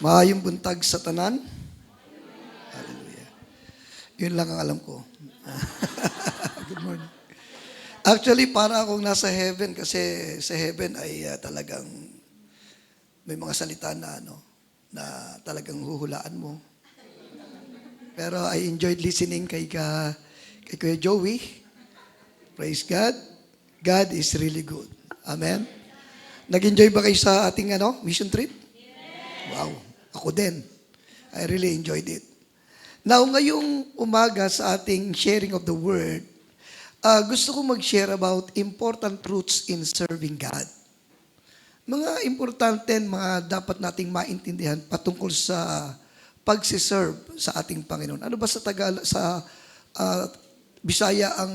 Maayong buntag sa tanan. Hallelujah. Yun lang ang alam ko. Good morning. Actually, para akong nasa heaven kasi sa heaven ay talagang may mga salita na na talagang huhulaan mo. Pero I enjoyed listening kay Kuya Joey. Praise God. God is really good. Amen. Nag-enjoy ba kayo sa ating mission trip? Wow. Ako din. I really enjoyed it. Now, ngayong umaga sa ating sharing of the word, gusto ko mag-share about important truths in serving God. Mga importante, mga dapat nating maintindihan patungkol sa pagsiserve sa ating Panginoon. Ano ba sa Bisaya ang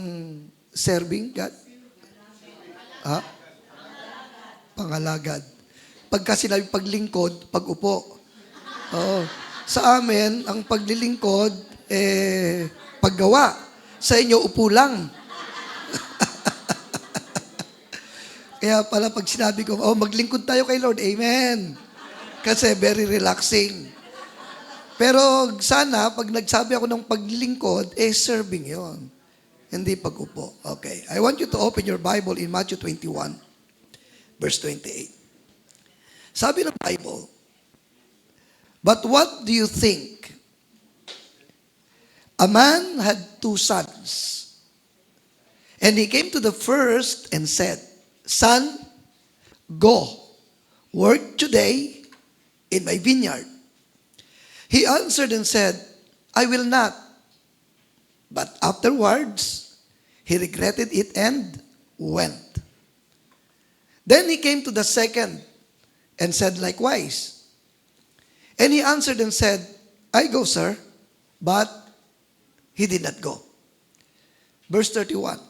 serving God? Pangalagad. Pagka sinabi paglingkod, pag-upo. Oo. Sa amin, ang paglilingkod, paggawa. Sa inyo, upo lang. Kaya pala pag sinabi ko, maglingkod tayo kay Lord, amen. Kasi very relaxing. Pero sana, pag nagsabi ako ng paglilingkod, serving yon. Hindi pag-upo. Okay. I want you to open your Bible in Matthew 21, verse 28. Sabi ng Bible, "But what do you think? A man had 2 sons. And he came to the first and said, 'Son, go, work today in my vineyard.' He answered and said, 'I will not.' But afterwards, he regretted it and went. Then he came to the second and said likewise. And he answered and said, 'I go, sir.' But he did not go." Verse 31.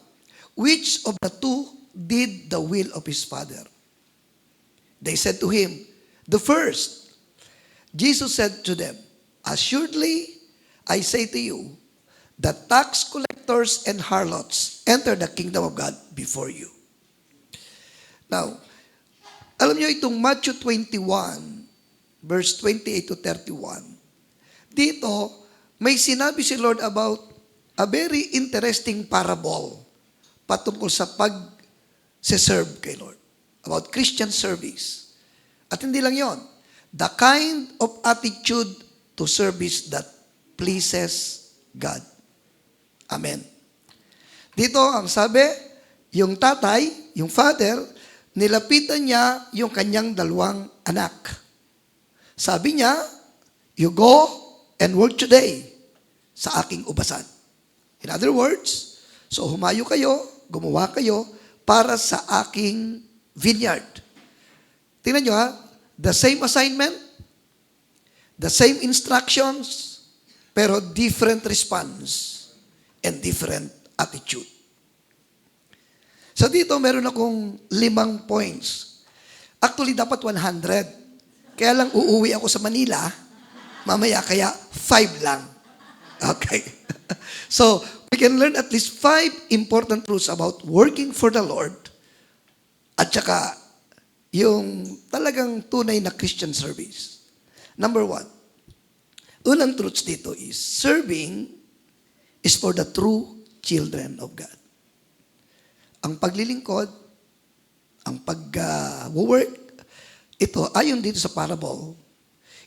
"Which of the 2 did the will of his father?" They said to him, "The first." Jesus said to them, "Assuredly, I say to you, that tax collectors and harlots enter the kingdom of God before you." Now, alam niyo itong Matthew 21, verse 28 to 31, dito, may sinabi si Lord about a very interesting parable patungkol sa pag-serve kay Lord. About Christian service. At hindi lang yon, the kind of attitude to service that pleases God. Amen. Dito, ang sabi, yung tatay, yung father, nilapitan niya yung kanyang 2 anak. Sabi niya, "You go and work today sa aking ubasan." In other words, so humayo kayo, gumawa kayo para sa aking vineyard. Tingnan nyo the same assignment, the same instructions, pero different response and different attitude. So dito, meron akong 5 points. Actually, dapat 100. Kaya lang uuwi ako sa Manila, mamaya kaya 5 lang. Okay. So, we can learn at least 5 important truths about working for the Lord at saka yung talagang tunay na Christian service. Number 1, unang truths dito is, serving is for the true children of God. Ang paglilingkod, ang pag-work, ito, ayon dito sa parable,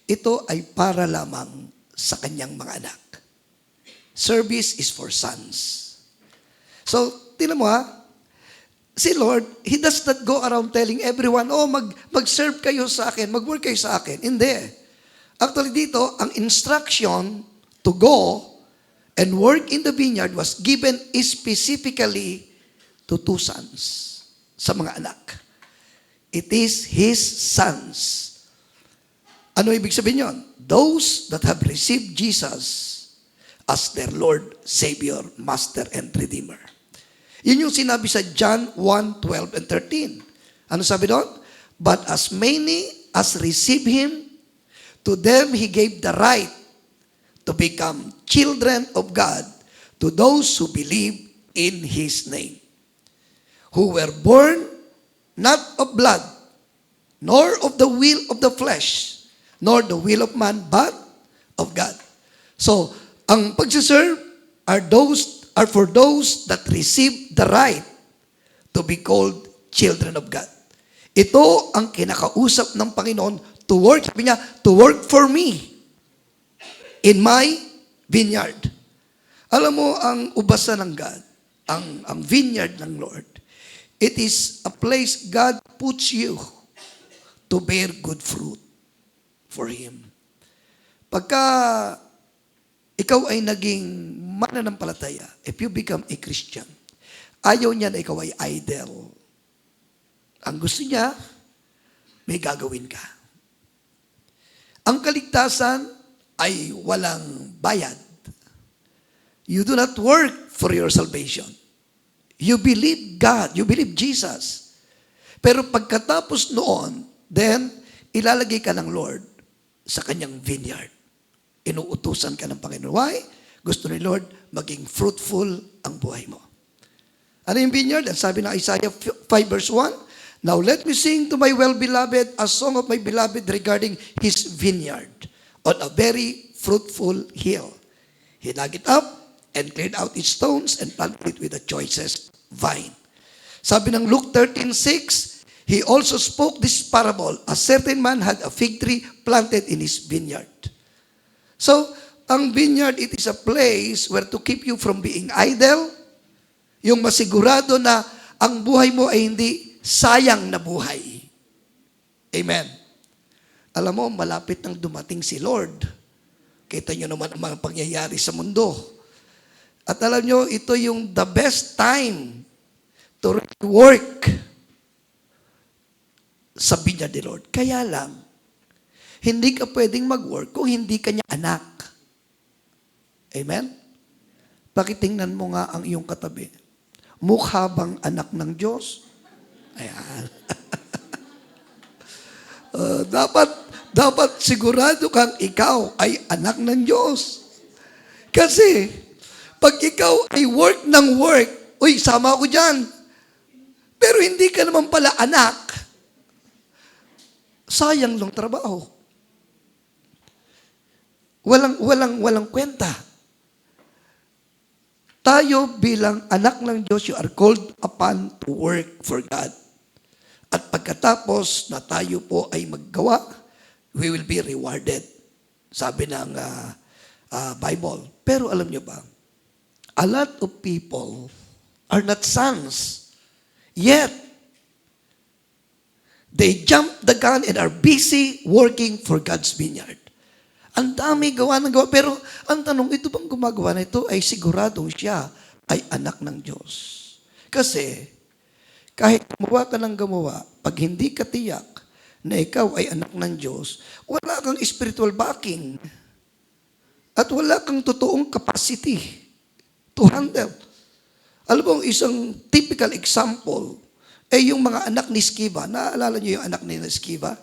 ito ay para lamang sa kanyang mga anak. Service is for sons. So, tingnan mo si Lord, He does not go around telling everyone, mag-serve kayo sa akin, mag-work kayo sa akin. Hindi. Actually dito, ang instruction to go and work in the vineyard was given specifically to 2 sons, sa mga anak. It is His sons. Ano ibig sabihin yun? Those that have received Jesus as their Lord, Savior, Master, and Redeemer. Yun yung sinabi sa John 1:12 and 13. Ano sabi doon? "But as many as receive Him, to them He gave the right to become children of God, to those who believe in His name, who were born not of blood, nor of the will of the flesh, nor the will of man, but of God. So, ang pagsiserve are for those that receive the right to be called children of God. Ito ang kinakausap ng Panginoon to work, sabi niya, to work for me in my vineyard. Alam mo, ang ubasan ng God, ang vineyard ng Lord, it is a place God puts you to bear good fruit for Him. Pagka ikaw ay naging mananampalataya, if you become a Christian, ayaw niya na ikaw ay idle. Ang gusto niya, may gagawin ka. Ang kaligtasan ay walang bayad. You do not work for your salvation. You believe God, you believe Jesus. Pero pagkatapos noon, then, ilalagay ka ng Lord sa kanyang vineyard. Inuutusan ka ng Panginoon. Why? Gusto ni Lord maging fruitful ang buhay mo. Ano yung vineyard? Ang sabi ng Isaiah 5 verse 1, now let me sing to my well-beloved a song of my beloved regarding his vineyard on a very fruitful hill. He dug it up and cleared out its stones and planted it with the choicest vine. Sabi ng Luke 13:6, he also spoke this parable. A certain man had a fig tree planted in his vineyard. So, ang vineyard, it is a place where to keep you from being idle, yung masigurado na ang buhay mo ay hindi sayang na buhay. Amen. Alam mo, malapit nang dumating si Lord. Kita nyo naman ang mga pangyayari sa mundo. At alam nyo, ito yung the best time to work sa vineyard ni Lord. Kaya lang, hindi ka pwedeng mag-work kung hindi ka niya anak. Amen? Pakitingnan mo nga ang iyong katabi. Mukha bang anak ng Diyos? Ayan. Dapat sigurado kang ikaw ay anak ng Diyos. Kasi, pag ikaw ay work ng work, uy, sama ako dyan. Pero hindi ka naman pala anak, sayang lang trabaho. Walang kwenta. Tayo bilang anak ng Diyos, you are called upon to work for God. At pagkatapos na tayo po ay maggawa, we will be rewarded. Sabi ng Bible. Pero alam nyo ba, a lot of people are not sons. Yet, they jump the gun and are busy working for God's vineyard. Ang dami gawa ng gawa. Pero ang tanong, ito bang gumagawa na ito ay siguradong siya ay anak ng Diyos. Kasi, kahit gumawa ka ng gumawa, pag hindi ka tiyak na ikaw ay anak ng Diyos, wala kang spiritual backing. At wala kang totoong capacity to handle. Alam mo, isang typical example ay yung mga anak ni Sceva. Naalala niyo yung anak ni Sceva?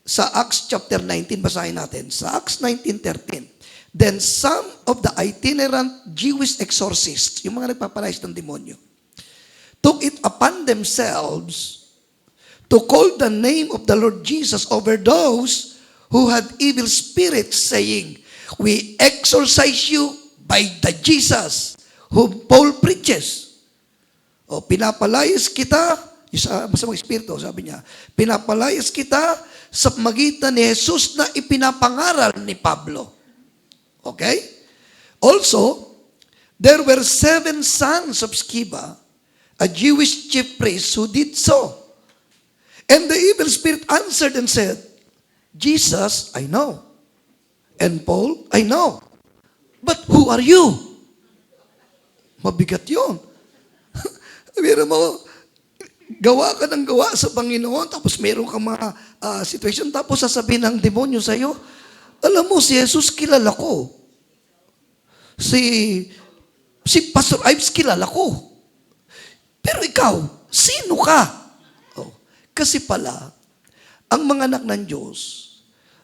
Sa Acts chapter 19, basahin natin. Sa Acts 19:13. Then some of the itinerant Jewish exorcists, yung mga nagpapalayas ng demonyo, took it upon themselves to call the name of the Lord Jesus over those who had evil spirits, saying, we exorcise you by the Jesus whom Paul preaches. O, pinapalayas kita, sa masamang espiritu, sabi niya, pinapalayas kita sa magitan ni Jesus na ipinapangaral ni Pablo. Okay? Also, there were 7 sons of Sceva, a Jewish chief priest, who did so. And the evil spirit answered and said, Jesus, I know. And Paul, I know. But who are you? Mabigat yun. Biro mo, gawa ka ng gawa sa Panginoon, tapos meron kang mga situation, tapos sasabihin ng demonyo sa'yo, alam mo, si Jesus kilala ko. Si Pastor Ives kilala ko. Pero ikaw, sino ka? Oh, kasi pala, ang mga anak ng Diyos,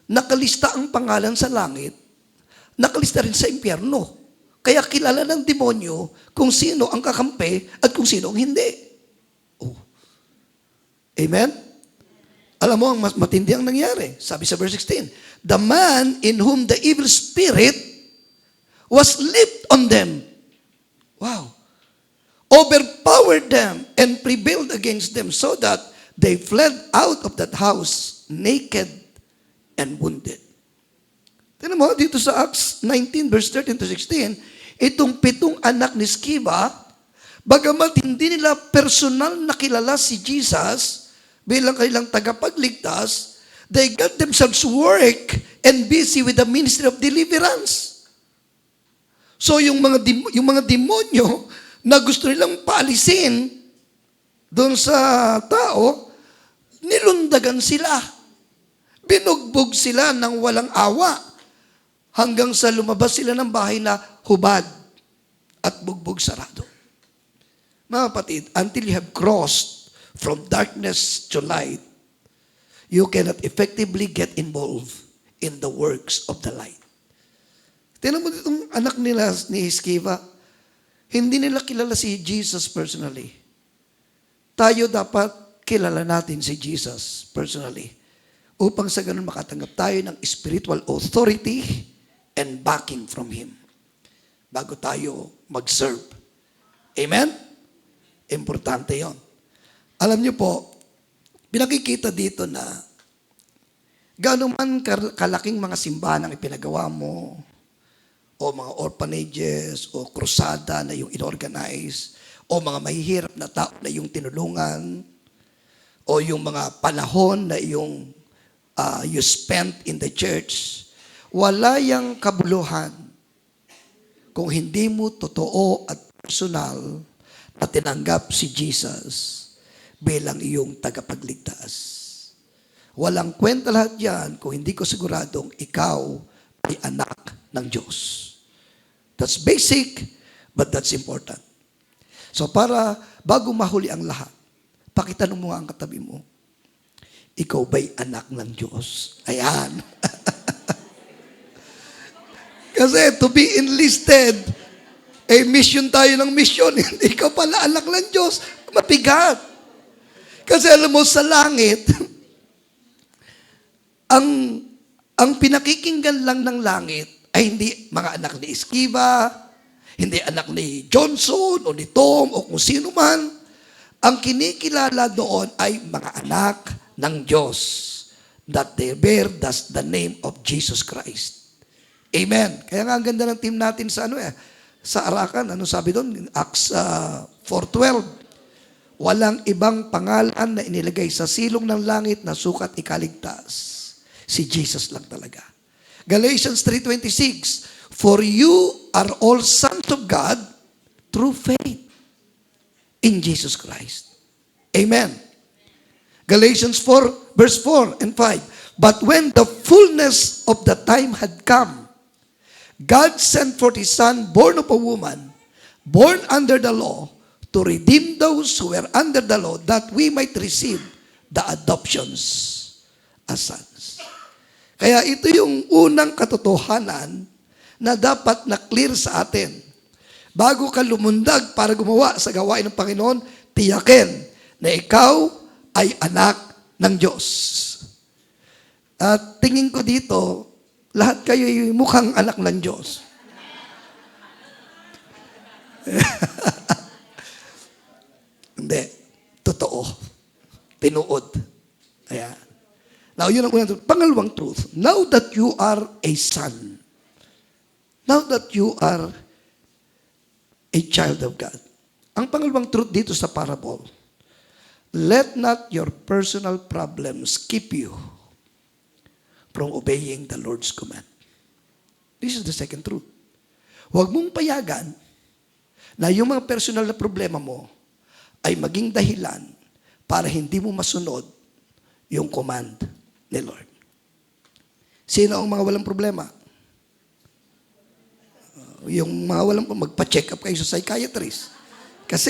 nakalista ang pangalan sa langit, nakalista rin sa impyerno. Kaya kilala ng demonyo kung sino ang kakampi at kung sino ang hindi. Oh. Amen? Alam mo, ang mas matindi ang nangyari. Sabi sa verse 16, the man in whom the evil spirit was leaped on them. Wow. Overpowered them and prevailed against them so that they fled out of that house naked and wounded. Tignan mo, dito sa Acts 19 verse 13 to 16, itong 7 anak ni Sceva, bagamat hindi nila personal nakilala si Jesus bilang kanilang tagapagligtas, they got themselves work and busy with the ministry of deliverance. So yung mga demonyo na gusto nilang paalisin doon sa tao, nilundagan sila. Binugbog sila ng walang awa hanggang sa lumabas sila ng bahay na hubad at bugbog sarado. Mga kapatid, until you have crossed from darkness to light, you cannot effectively get involved in the works of the light. Tingnan mo ditong anak nila ni Sceva, hindi nila kilala si Jesus personally. Tayo dapat kilala natin si Jesus personally upang sa ganun makatanggap tayo ng spiritual authority and backing from Him bago tayo mag-serve. Amen? Importante yon. Alam niyo po, pinakikita dito na gaano man kalaking mga simbahan ang ipinagawa mo, o mga orphanages, o krusada na yung inorganize, o mga mahihirap na tao na yung tinulungan, o yung mga panahon na yung you spent in the church, wala yang kabuluhan kung hindi mo totoo at personal na tinanggap si Jesus bilang iyong tagapagligtas. Walang kwenta lahat yan kung hindi ko siguradong ikaw ay anak ng Diyos. That's basic, but that's important. So para bago mahuli ang lahat, pakitanong mo ang katabi mo, ikaw ba'y anak ng Diyos? Ayan. Kasi to be enlisted, mission tayo ng mission, hindi ka pala anak ng Diyos, mabigat. Kasi alam mo, sa langit, ang pinakikinggan lang ng langit ay hindi mga anak ni Sceva, hindi anak ni Johnson o ni Tom o kung sino man. Ang kinikilala doon ay mga anak ng Diyos that they bear thus the name of Jesus Christ. Amen. Kaya nga ang ganda ng team natin sa sa Arakan. Ano sabi doon? Acts 4:12. Walang ibang pangalan na inilagay sa silong ng langit na sukat ikaligtas. Si Jesus lang talaga. Galatians 3:26, for you are all sons of God through faith in Jesus Christ. Amen. Galatians 4, verse 4 and 5. But when the fullness of the time had come, God sent forth His Son, born of a woman, born under the law, to redeem those who were under the law, that we might receive the adoptions as sons. Kaya ito yung unang katotohanan na dapat na-clear sa atin. Bago ka lumundag para gumawa sa gawain ng Panginoon, tiyakin na ikaw ay anak ng Diyos. At tingin ko dito, lahat kayo ay mukhang anak ng Diyos. Hindi. Totoo. Tinuod. Ayan. Now, yun ang unang truth. Pangalawang truth. Now that you are a son, now that you are a child of God, ang pangalawang truth dito sa parable, let not your personal problems keep you from obeying the Lord's command. This is the second truth. Huwag mong payagan na yung mga personal na problema mo ay maging dahilan para hindi mo masunod yung command ni Lord. Sino ang mga walang problema? Yung mga walang problema, magpa-check up kayo sa psychiatrist. Kasi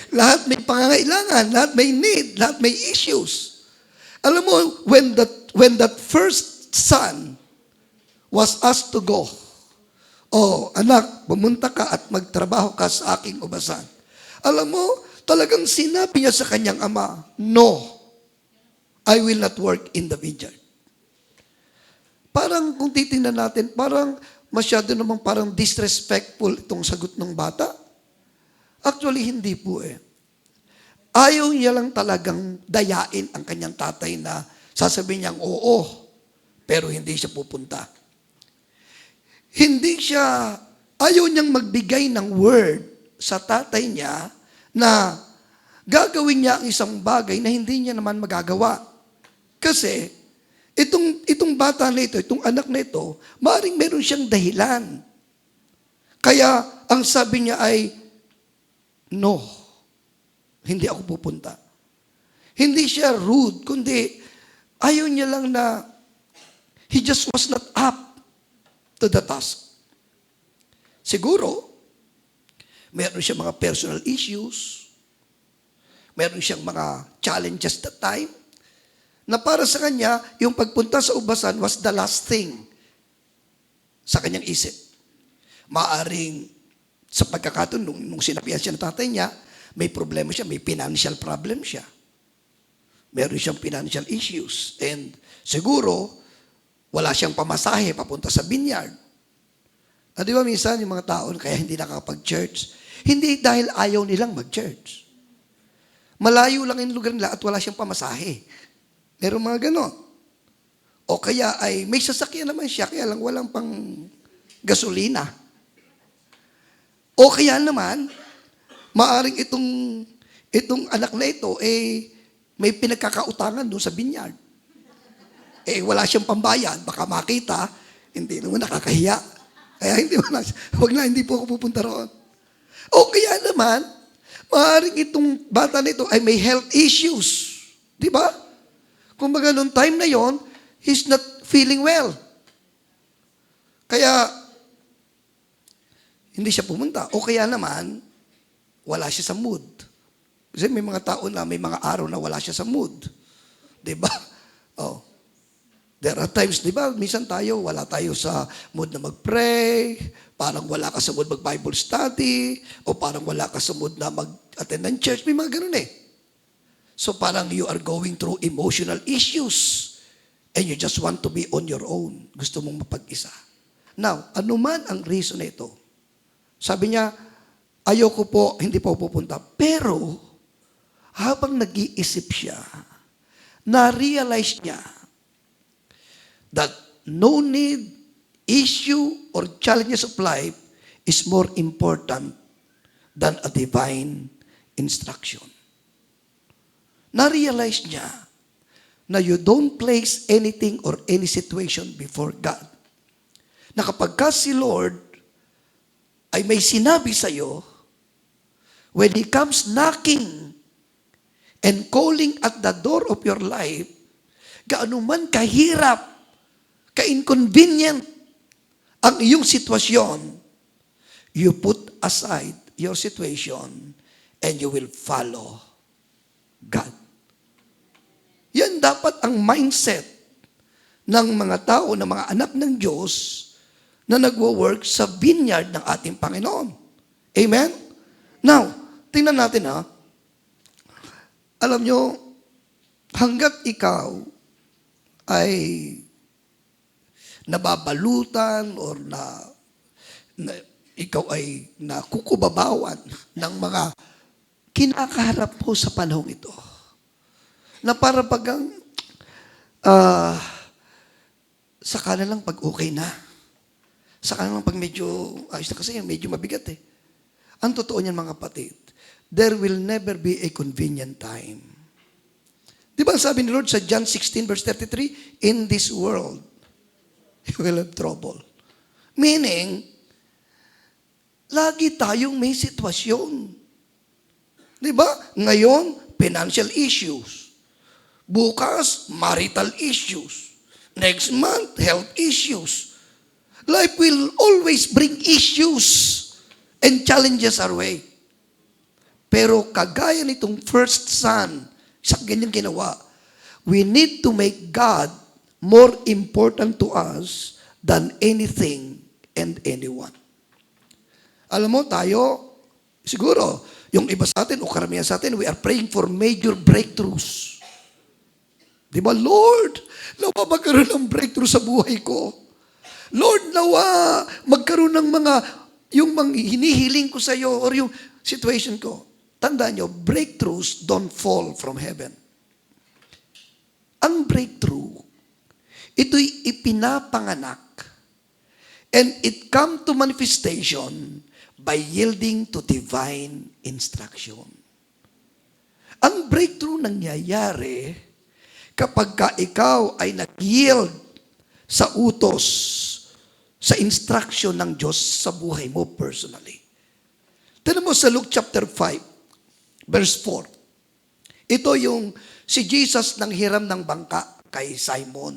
lahat may pangangailangan, lahat may need, lahat may issues. Alam mo, when that first son was asked to go, oh, anak, pumunta ka at magtrabaho ka sa aking ubasan. Alam mo, talagang sinabi niya sa kanyang ama, no. I will not work in the vineyard. Parang kung titingnan natin, parang masyado namang parang disrespectful itong sagot ng bata. Actually, hindi po eh. Ayaw niya lang talagang dayain ang kanyang tatay na sasabihin niyang oo, pero hindi siya pupunta. Ayaw niyang magbigay ng word sa tatay niya na gagawin niya ang isang bagay na hindi niya naman magagawa. Kasi, itong bata na ito, itong anak na ito, maaaring meron siyang dahilan. Kaya, ang sabi niya ay, no, hindi ako pupunta. Hindi siya rude, kundi ayaw niya lang na he just was not up to the task. Siguro, meron siyang mga personal issues, meron siyang mga challenges that time, na para sa kanya, yung pagpunta sa ubasan was the last thing sa kanyang isip. Maaring sa pagkakataon, nung sinabihan siya ng tatay niya, may problema siya, may financial problem siya. Meron siyang financial issues. And siguro, wala siyang pamasahe papunta sa vineyard. Di ba minsan yung mga tao kaya hindi nakakapag-church? Hindi dahil ayaw nilang mag-church. Malayo lang yung lugar nila at wala siyang pamasahe. Meron mga ganon. O kaya ay may sasakyan naman siya, kaya lang walang pang gasolina. O kaya naman, maaring itong anak na ito, may pinagkakautangan doon sa vineyard. Wala siyang pambayad, baka makita, hindi naman nakakahiya. Kaya hindi po ako pupunta roon. O kaya naman, maaring itong bata na ito ay may health issues. Di ba? Kung baga noong time na yon, he's not feeling well. Kaya, hindi siya pumunta. O kaya naman, wala siya sa mood. Kasi may mga tao na may mga araw na wala siya sa mood. Diba? Oh. There are times, diba, minsan wala tayo sa mood na mag-pray, parang wala ka sa mood mag-Bible study, o parang wala ka sa mood na mag-attend ng church. May mga ganun eh. So parang you are going through emotional issues and you just want to be on your own. Gusto mong mapag-isa. Now, anuman ang reason na ito, sabi niya, ayoko po, hindi po pupunta. Pero, habang nag-iisip siya, na-realize niya that no need, issue, or challenges of life is more important than a divine instruction. Na-realize niya na you don't place anything or any situation before God. Na kapag ka si Lord ay may sinabi sa iyo, when He comes knocking and calling at the door of your life, gaano man kahirap, ka-inconvenient ang iyong sitwasyon, you put aside your situation and you will follow God. Yan dapat ang mindset ng mga tao, ng mga anak ng Diyos na nagwo-work sa vineyard ng ating Panginoon. Amen? Now, tingnan natin ha. Alam nyo, hanggat ikaw ay nababalutan or na ikaw ay nakukubabawan ng mga kinakaharap mo sa panahong ito. Na para bagang saka na lang pag okay na. Saka na lang pag medyo ayos na kasi medyo mabigat eh. Ang totoo niyan mga kapatid, there will never be a convenient time. Di ba sabi ni Lord sa John 16 verse 33, in this world, you will have trouble. Meaning, lagi tayong may sitwasyon. Di ba? Ngayon, financial issues. Bukas, marital issues. Next month, health issues. Life will always bring issues and challenges our way. Pero kagaya nitong first son, sa ganyang ginawa, we need to make God more important to us than anything and anyone. Alam mo, tayo, siguro, yung iba sa atin o karamihan sa atin, we are praying for major breakthroughs. Di ba, Lord, nawa magkaroon ng breakthrough sa buhay ko. Lord, nawa magkaroon ng yung mga hinihiling ko sa iyo or yung situation ko. Tandaan nyo, breakthroughs don't fall from heaven. Ang breakthrough, ito'y ipinapanganak and it come to manifestation by yielding to divine instruction. Ang breakthrough nangyayari kapag ka ikaw ay nag-yield sa utos, sa instruction ng Diyos sa buhay mo personally. Tignan mo sa Luke chapter 5, verse 4. Ito yung si Jesus nang hiram ng bangka kay Simon.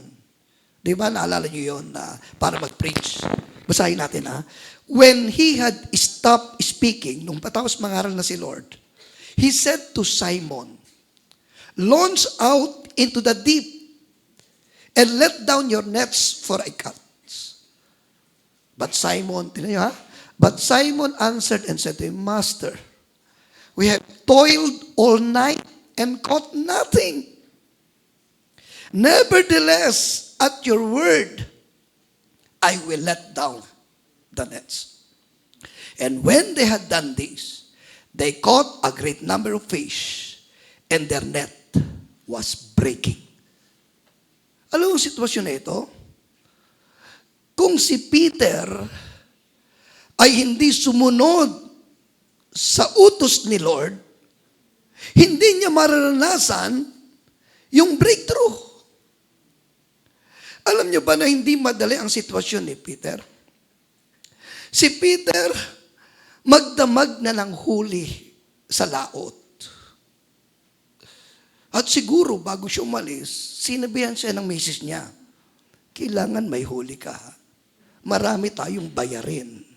Di ba? Naalala niyo yun para mag-preach. Basahin natin When he had stopped speaking, nung patapos mangaral na si Lord, he said to Simon, launch out into the deep and let down your nets for a catch. But Simon, tingnan niyo But Simon answered and said to him, Master, we have toiled all night and caught nothing. Nevertheless, at your word, I will let down the nets. And when they had done this, they caught a great number of fish, and their net was breaking. Alam mo ang sitwasyon na ito? Kung si Peter ay hindi sumunod sa utos ni Lord, hindi niya mararanasan yung breakthrough. Alam niyo ba na hindi madali ang sitwasyon ni Peter? Si Peter, magdamag na ng huli sa laot. At siguro, bago siya umalis, sinabihan siya ng misis niya, kailangan may huli ka. Marami tayong bayarin.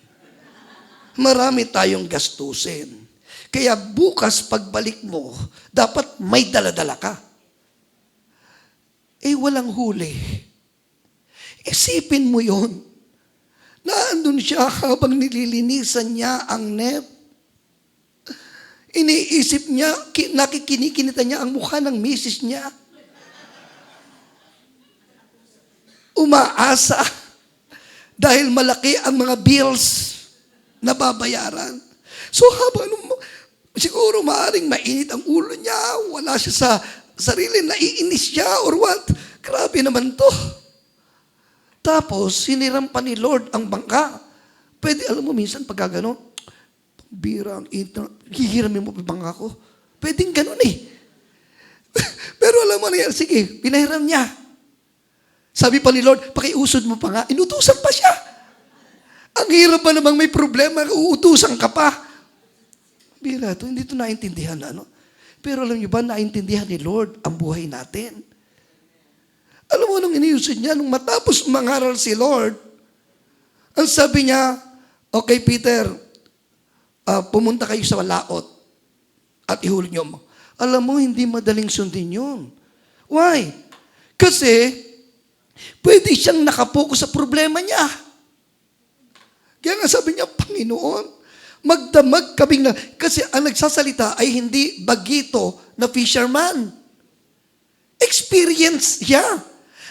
Marami tayong gastusin. Kaya bukas pagbalik mo, dapat may daladala ka. Walang huli. Isipin mo yon. Naandun siya habang nililinisan niya ang net. Iniisip niya, nakikinikinita niya ang mukha ng misis niya. Umaasa dahil malaki ang mga bills na babayaran. So habang siguro maaring mainit ang ulo niya, wala siya sa sarili, naiinis siya or what. Grabe naman to. Tapos, siniram pa ni Lord ang bangka. Pwede, alam mo, minsan pagka gano'n, bira ang hihiramin mo pa bangka ko. Pwedeng gano'n Pero alam mo na yan, sige, pinahiram niya. Sabi pa ni Lord, pakiusod mo pa nga, inutusan pa siya. Ang hirap ba namang may problema, uutusan ka pa. Bira ito, hindi ito naintindihan Pero alam niyo ba, naintindihan ni Lord ang buhay natin. Alam mo, nung iniusod niya, nung matapos mangaral si Lord, ang sabi niya, okay, Peter, pumunta kayo sa laot at ihuli niyo mo. Alam mo, hindi madaling sundin yun. Why? Kasi, pwede siyang nakapokus sa problema niya. Kaya nga sabi niya, Panginoon, magdamag kaming kasi ang nagsasalita ay hindi bagito na fisherman. Experience siya.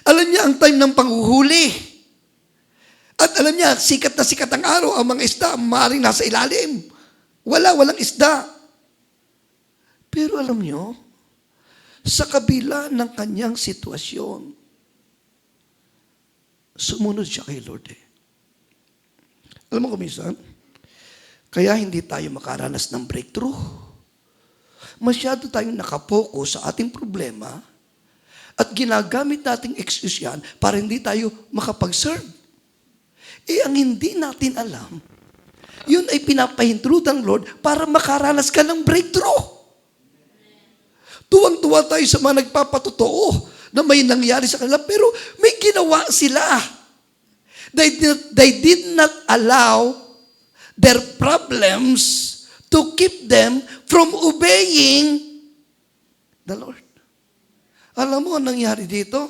Alam niya ang time ng panghuhuli. At alam niya, sikat na sikat ang araw, ang mga isda, maaaring nasa ilalim. Walang isda. Pero alam niyo, sa kabila ng kanyang sitwasyon, sumunod siya kay Lord Alam mo kumisan, kaya hindi tayo makaranas ng breakthrough. Masyado tayong nakapokus sa ating problema at ginagamit nating excuse yan para hindi tayo makapag-serve. Ang hindi natin alam, yun ay pinapahintulutan ng Lord para makaranas ka ng breakthrough. Tuwang-tuwa tayo sa mga nagpapatotoo na may nangyari sa kanila, pero may ginawa sila. They did not allow their problems to keep them from obeying the Lord. Alam mo ang nangyari dito?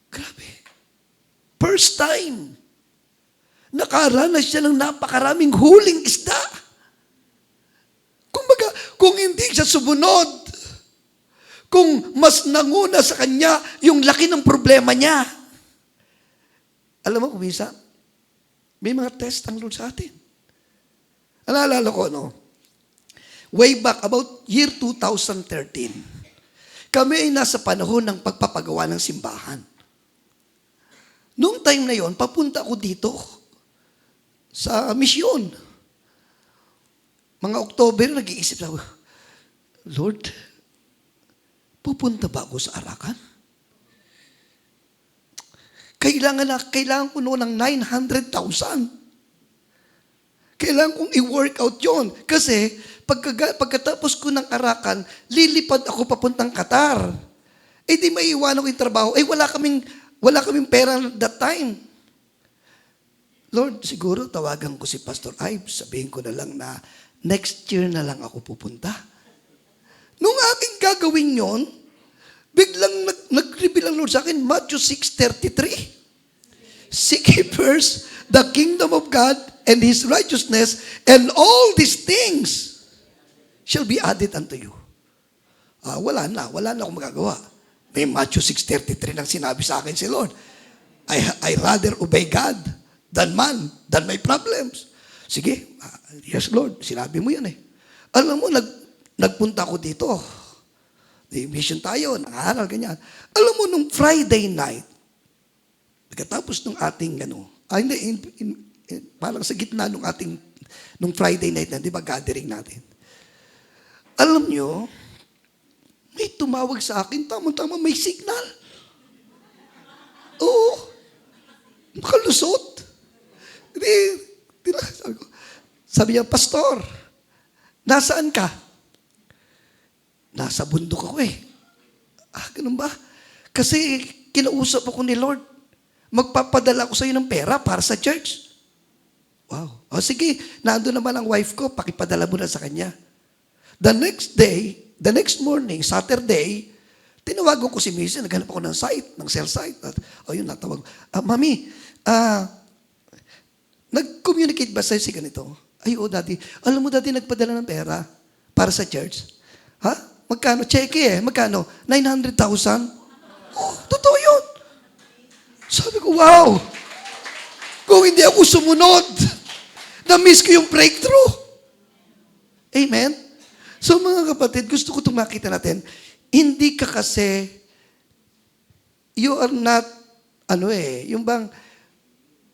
Grabe. First time, nakaranas siya ng napakaraming huling isda. Kumbaga, kung hindi siya sumunod, kung mas nanguna sa kanya yung laki ng problema niya. Alam mo, kumisa, may mga test ang Lord sa atin. Alaalala ko, no? Way back, about year 2013, kami ay nasa panahon ng pagpapagawa ng simbahan. Noong time na yon, papunta ako dito sa misyon. Mga October, nag-iisip ako, Lord, pupunta ba ako sa Arakan? Kailangan ko noon ng 900,000. Kailangan kong i-work out yon. Kasi, pagkatapos ko ng Arakan, lilipad ako papuntang Qatar. Eh di maiiwanan ko yung trabaho. Eh wala kaming pera that time. Lord, siguro tawagan ko si Pastor Ives. Sabihin ko na lang na next year na lang ako pupunta. Nung aking gagawin yon, biglang nag-reveal ang Lord sa akin, Matthew 6:33. Seek ye first the kingdom of God and His righteousness, and all these things shall be added unto you. Wala na akong magagawa. May Matthew 6:33 nang sinabi sa akin si Lord. I rather obey God than man, than my problems. Sige, yes Lord, sinabi mo yan eh. Alam mo, nagpunta ako dito. Mission tayo, nangaral, ganyan. Alam mo, nung Friday night, pagkatapos nung ating, parang sa gitna nung Friday night na, di ba, gathering natin. Alam nyo, may tumawag sa akin, tama-tama may signal. Oo, makalusot. Sabi niya, Pastor, nasaan ka? Nasa bundok ako eh. Ganun ba? Kasi kinausap ako ni Lord. Magpapadala ko sa iyo ng pera para sa church. Wow. Sige, nandun naman ang wife ko, pakipadala mo na sa kanya. The next morning, Saturday, tinawagan ko si Mrs. Naghanap ako ng cell site. Yun, natawag. Mami, nag-communicate ba sa'yo si ganito? Ay, Daddy. Alam mo, Daddy, nagpadala ng pera para sa church. Ha? Magkano? Cheque Magkano? 900,000? Totoo yun. Sabi ko, wow. Kung hindi ako sumunod, na-miss ko yung breakthrough. Amen? So mga kapatid, gusto ko itong makita natin, hindi ka kasi, you are not, yung bang,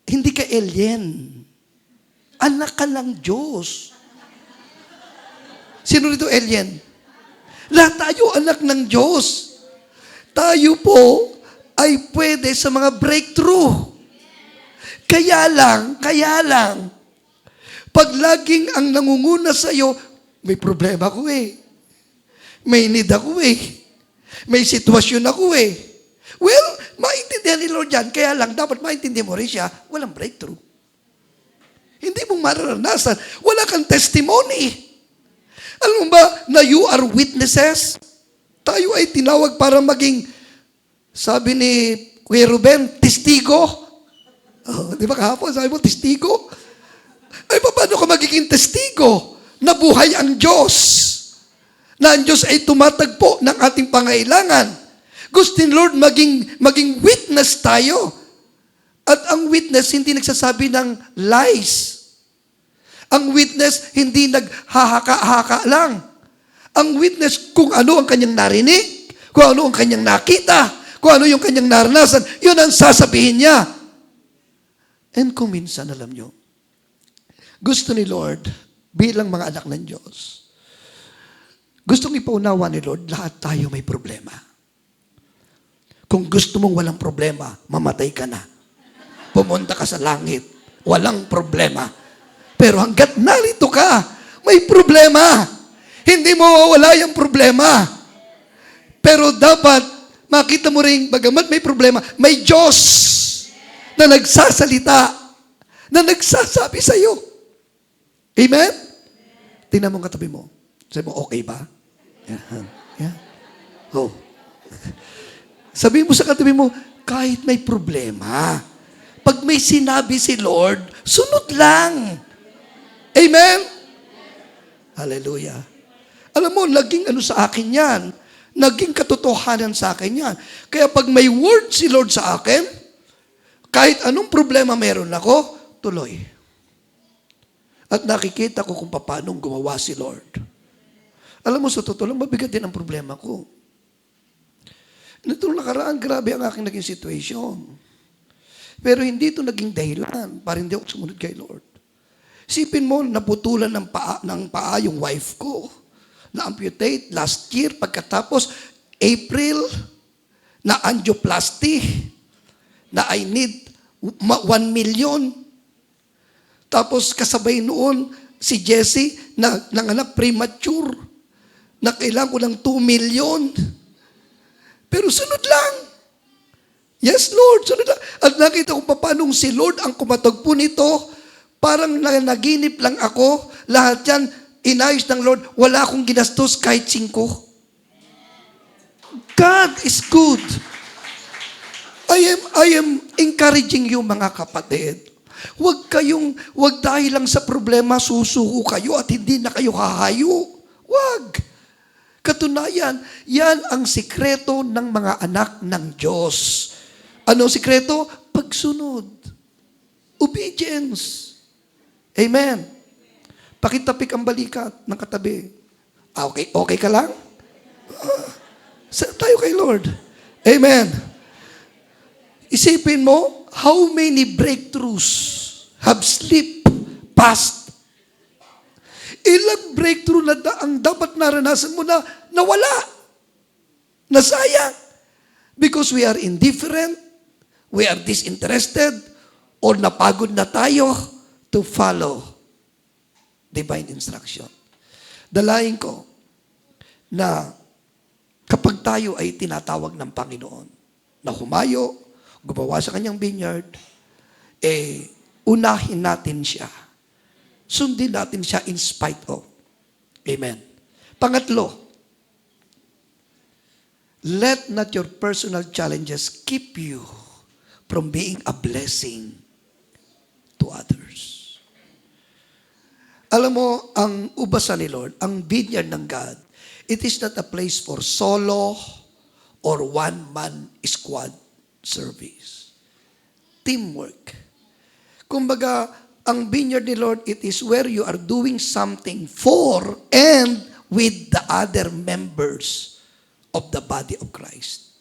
hindi ka alien. Anak ka ng Diyos. Sino rito alien? Lahat tayo anak ng Diyos. Tayo po ay pwede sa mga breakthrough. Kaya lang, pag laging ang nangunguna sa iyo, may problema ko eh. May need ako eh. May sitwasyon ako eh. Well, maintindihan ni Lord yan. Kaya lang, dapat maintindihan mo rin siya, walang breakthrough. Hindi mong mararanasan. Wala kang testimony. Alam mo ba na you are witnesses? Tayo ay tinawag para maging, sabi ni Kuya Ruben, testigo. Di ba kahapon, sabi mo, testigo? Ay, paano ka magiging testigo? Nabuhay ang Diyos. Na ang Diyos ay tumatagpo ng ating pangailangan. Gusto ni Lord maging witness tayo. At ang witness, hindi nagsasabi ng lies. Ang witness, hindi naghahaka-haka lang. Ang witness, kung ano ang kanyang narinig, kung ano ang kanyang nakita, kung ano yung kanyang naranasan, yun ang sasabihin niya. And kung minsan, alam nyo, gusto ni Lord, bilang mga anak ng Diyos, gustong ipaunawa ni Lord, lahat tayo may problema. Kung gusto mong walang problema, mamatay ka na. Pumunta ka sa langit, walang problema. Pero hanggat narito ka, may problema. Hindi mo mawawala yung problema. Pero dapat, makita mo rin, bagamat may problema, may Diyos na nagsasalita, na nagsasabi sa iyo. Amen? Tingnan mo ang katabi mo. Sabi mo, okay ba? Yeah. Oh. Sabi mo sa katabi mo, kahit may problema, pag may sinabi si Lord, sunod lang. Amen? Hallelujah. Alam mo, naging sa akin yan, Naging katotohanan sa akin yan. Kaya pag may word si Lord sa akin, kahit anong problema meron ako, tuloy. At nakikita ko kung paano gumawa si Lord. Alam mo, sa totoo lang, mabigat din ang problema ko. Nitong nakaraan, grabe ang aking naging situation. Pero hindi ito naging dahilan para hindi ako sumunod kay Lord. Sipin mo, naputulan ng paa yung wife ko. Na-amputate last year, pagkatapos April, na angioplasty, na I need 1 million. Tapos kasabay noon, si Jessie, na nanganak premature, na kailangan ko ng 2 million. Pero sunod lang. Yes, Lord, sunod lang. At nakita ko pa paano si Lord ang kumatagpo nito. Parang naginip lang ako. Lahat yan, inayos ng Lord. Wala akong ginastos kahit 5. God is good. I am encouraging you, mga kapatid. Huwag dahil lang sa problema, susuko kayo at hindi na kayo hahayo. Huwag. Katunayan, yan ang sikreto ng mga anak ng Diyos. Ano ang sikreto? Pagsunod. Obedience. Amen. Pakitapik ang balikat ng katabi. Okay ka lang? Tayo kay Lord. Amen. Isipin mo, how many breakthroughs have slipped past? Ilang breakthrough na ang dapat naranasan mo na nawala. Nasayang. Because we are indifferent, we are disinterested, or napagod na tayo to follow divine instruction. Dalayan ko na kapag tayo ay tinatawag ng Panginoon na humayo, gumawa sa kanyang vineyard, unahin natin siya. Sundin natin siya in spite of. Amen. Pangatlo, let not your personal challenges keep you from being a blessing to others. Alam mo, ang ubasan ni Lord, ang vineyard ng God, it is not a place for solo or one-man squad service. Teamwork. Kumbaga, ang vineyard ni Lord, it is where you are doing something for and with the other members of the body of Christ.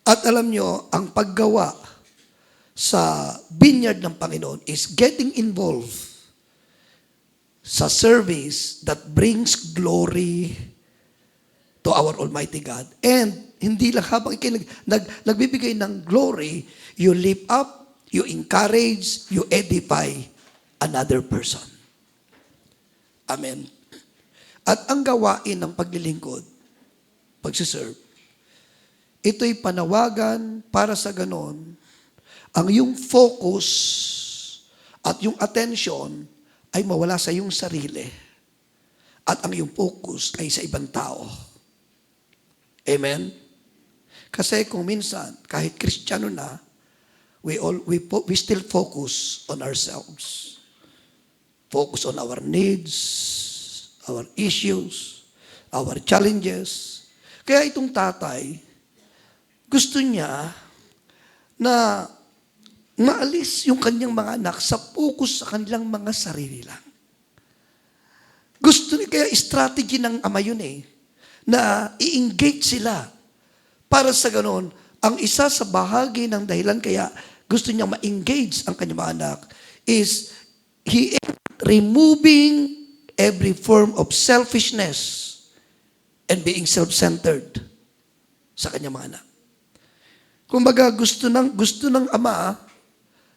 At alam nyo, ang paggawa sa vineyard ng Panginoon is getting involved sa service that brings glory to our Almighty God. And hindi lang habang ikaw nagbibigay ng glory, you lift up, you encourage, you edify another person. Amen. At ang gawain ng paglilingkod, pagsiserve, ito'y panawagan para sa ganon, ang iyong focus at yung attention ay mawala sa iyong sarili at ang iyong focus ay sa ibang tao. Amen? Kasi kung minsan, kahit Kristiyano na, we still focus on ourselves. Focus on our needs, our issues, our challenges. Kaya itong tatay, gusto niya na maalis yung kanyang mga anak sa focus sa kanilang mga sarili lang. Gusto niya, kaya strategy ng ama yun na i-engage sila. Para sa ganon, ang isa sa bahagi ng dahilan kaya gusto niya ma-engage ang kanyang mga anak is he is removing every form of selfishness and being self-centered sa kanyang mga anak. Kumbaga, gusto ng ama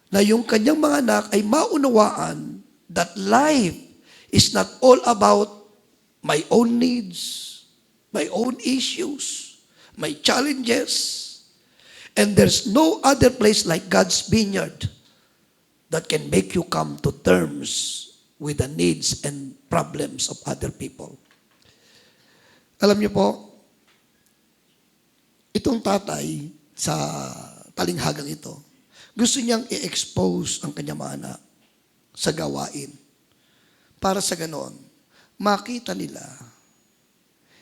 na yung kanyang mga anak ay maunawaan that life is not all about my own needs, my own issues, my challenges. And there's no other place like God's vineyard that can make you come to terms with the needs and problems of other people. Alam niyo po, itong tatay sa talinghagang ito, gusto niyang i-expose ang kanyang mga anak sa gawain. Para sa ganon, makita nila,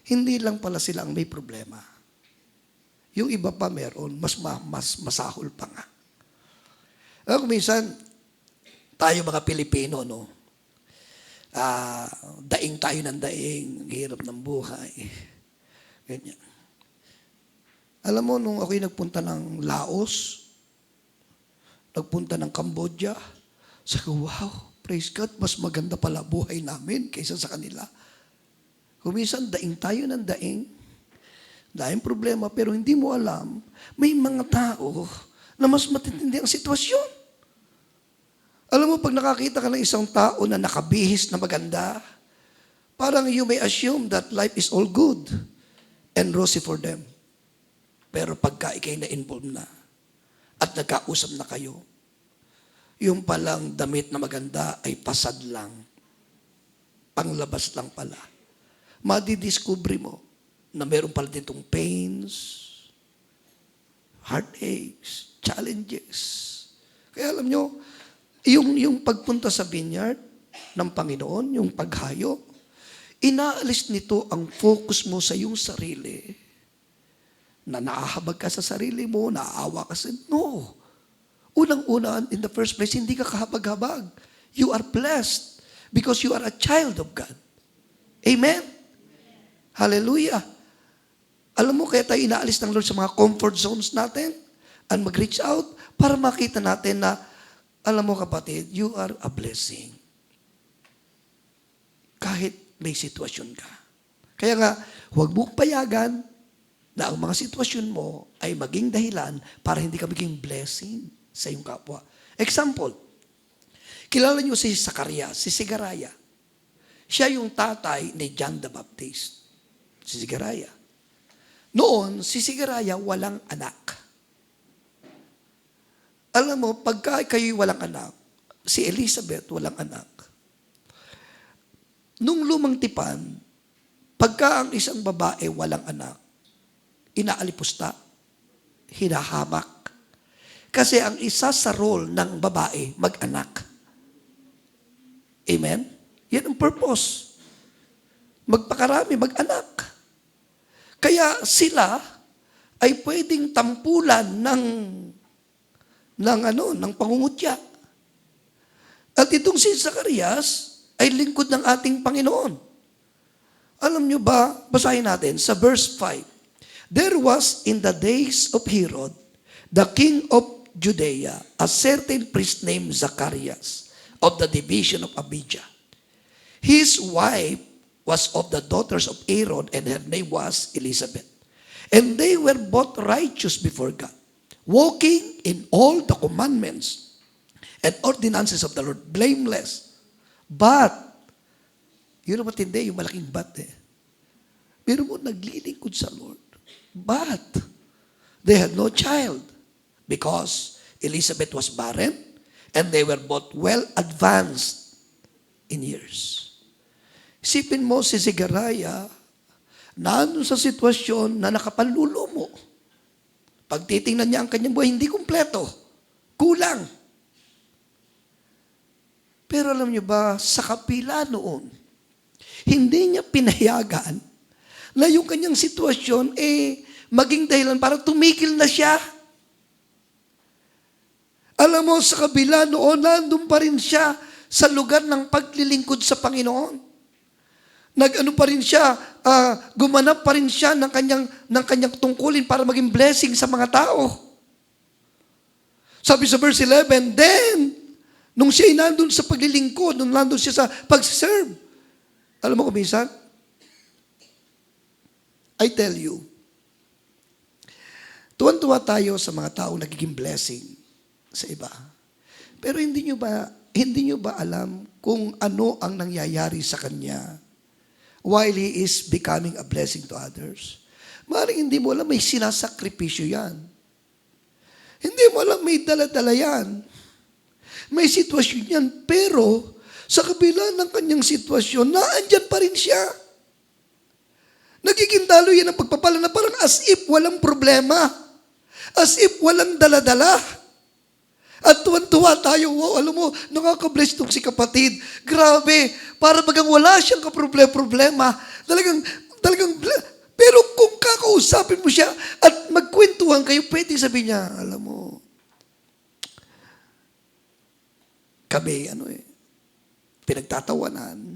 hindi lang pala sila ang may problema. Yung iba pa meron, mas masahol pa nga. Kung minsan, tayo mga Pilipino, no? Daing tayo ng daing, hirap ng buhay. Ganyan. Alam mo, nung ako'y nagpunta ng Laos, nagpunta ng Cambodia, sabi ko, wow, praise God, mas maganda pala buhay namin kaysa sa kanila. Kung minsan, daing tayo ng daing problema, pero hindi mo alam, may mga tao na mas matitindi ang sitwasyon. Alam mo, pag nakakita ka ng isang tao na nakabihis na maganda, parang you may assume that life is all good and rosy for them. Pero pagka ikay na-involve na at nagkausap na kayo, yung palang damit na maganda ay pasad lang. Panglabas lang pala. Madidiscovery mo na meron pala ditong pains, heartaches, challenges. Kaya alam nyo, yung pagpunta sa vineyard ng Panginoon, yung paghayo, inaalis nito ang focus mo sa iyong sarili, na naahabag ka sa sarili mo, naaawa ka sa... No. Unang-una, in the first place, hindi ka kahabag-habag. You are blessed because you are a child of God. Amen? Hallelujah. Alam mo, kaya tayo inaalis ng Lord sa mga comfort zones natin and mag-reach out para makita natin na, alam mo kapatid, you are a blessing. Kahit may sitwasyon ka. Kaya nga, huwag mong payagan na ang mga sitwasyon mo ay maging dahilan para hindi ka maging blessing sa iyong kapwa. Example, kilala niyo si Zacarias, si Sigaraya. Siya yung tatay ni John the Baptist. Si Sigaraya. Noon, si Sigaraya walang anak. Alam mo, pagka kayo'y walang anak, si Elizabeth walang anak. Nung lumang tipan, pagka ang isang babae walang anak, inaalipusta, hinahamak. Kasi ang isa sa role ng babae, mag-anak. Amen? Yan ang purpose. Magpakarami, mag-anak. Kaya sila ay pwedeng tampulan ng pangungutya. At itong si Zacarias ay lingkod ng ating Panginoon. Alam nyo ba, basahin natin sa verse 5. There was in the days of Herod, the king of Judea, a certain priest named Zacharias of the division of Abijah. His wife was of the daughters of Aaron, and her name was Elizabeth. And they were both righteous before God, walking in all the commandments and ordinances of the Lord, blameless. But, yun ang matindi, yung malaking but Pero mo, naglilingkod sa Lord. But, they had no child because Elizabeth was barren and they were both well advanced in years. Isipin mo si Sigaraya, nandun sa sitwasyon na nakapanlulumo. Pag titingnan niya ang kanyang buhay, hindi kumpleto. Kulang. Pero alam niyo ba, sa kapila noon, hindi niya pinayagan na yung kanyang sitwasyon maging dahilan para tumikil na siya. Alam mo, sa kabila noon, nandun pa rin siya sa lugar ng paglilingkod sa Panginoon. Nag-ano pa rin siya, gumanap pa rin siya ng kanyang tungkulin para maging blessing sa mga tao. Sabi sa verse 11, then, nung siya'y nandun sa paglilingkod, nung nandun siya sa pag-serve, alam mo kung minsan, I tell you, tuwan-tuwa tayo sa mga taong nagiging blessing sa iba. Pero hindi nyo ba alam kung ano ang nangyayari sa kanya while he is becoming a blessing to others? Maaaring hindi mo alam, may sinasakripisyo yan. Hindi mo alam, may dala-dala yan. May sitwasyon yan, pero sa kabila ng kanyang sitwasyon, naandyan pa rin siya. Nagiging dalo yan ang pagpapala na parang as if walang problema. As if walang dala-dala. At tuwan-tuwa tayo, wow, alam mo, nakaka-bless itong si kapatid. Grabe, para bagang wala siyang kaproblema. Talagang Talagang, pero kung kakausapin mo siya at magkwentuhan kayo, pwede sabihin niya, alam mo, kami, pinagtatawanan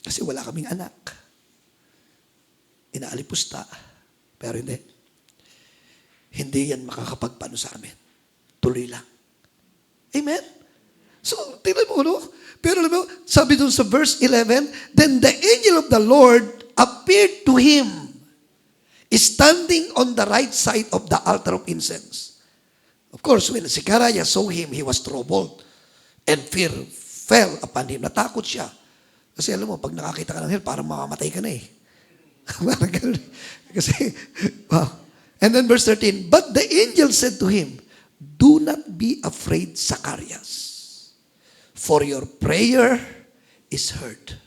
kasi wala kaming anak. Inaalipusta. Pero hindi. Hindi yan makakapagpano sa amin. Tuloy lang. Amen? So, tingnan mo, no? Pero alam mo, sabi dun sa verse 11, then the angel of the Lord appeared to him, standing on the right side of the altar of incense. Of course, when Zechariah saw him, he was troubled, and fear fell upon him. Natakot siya. Kasi alam mo, pag nakakita ka ng hell, parang mamamatay ka na eh. Parang ganun. Kasi, wow. And then verse 13, but the angel said to him, do not be afraid, Zacharias, for your prayer is heard.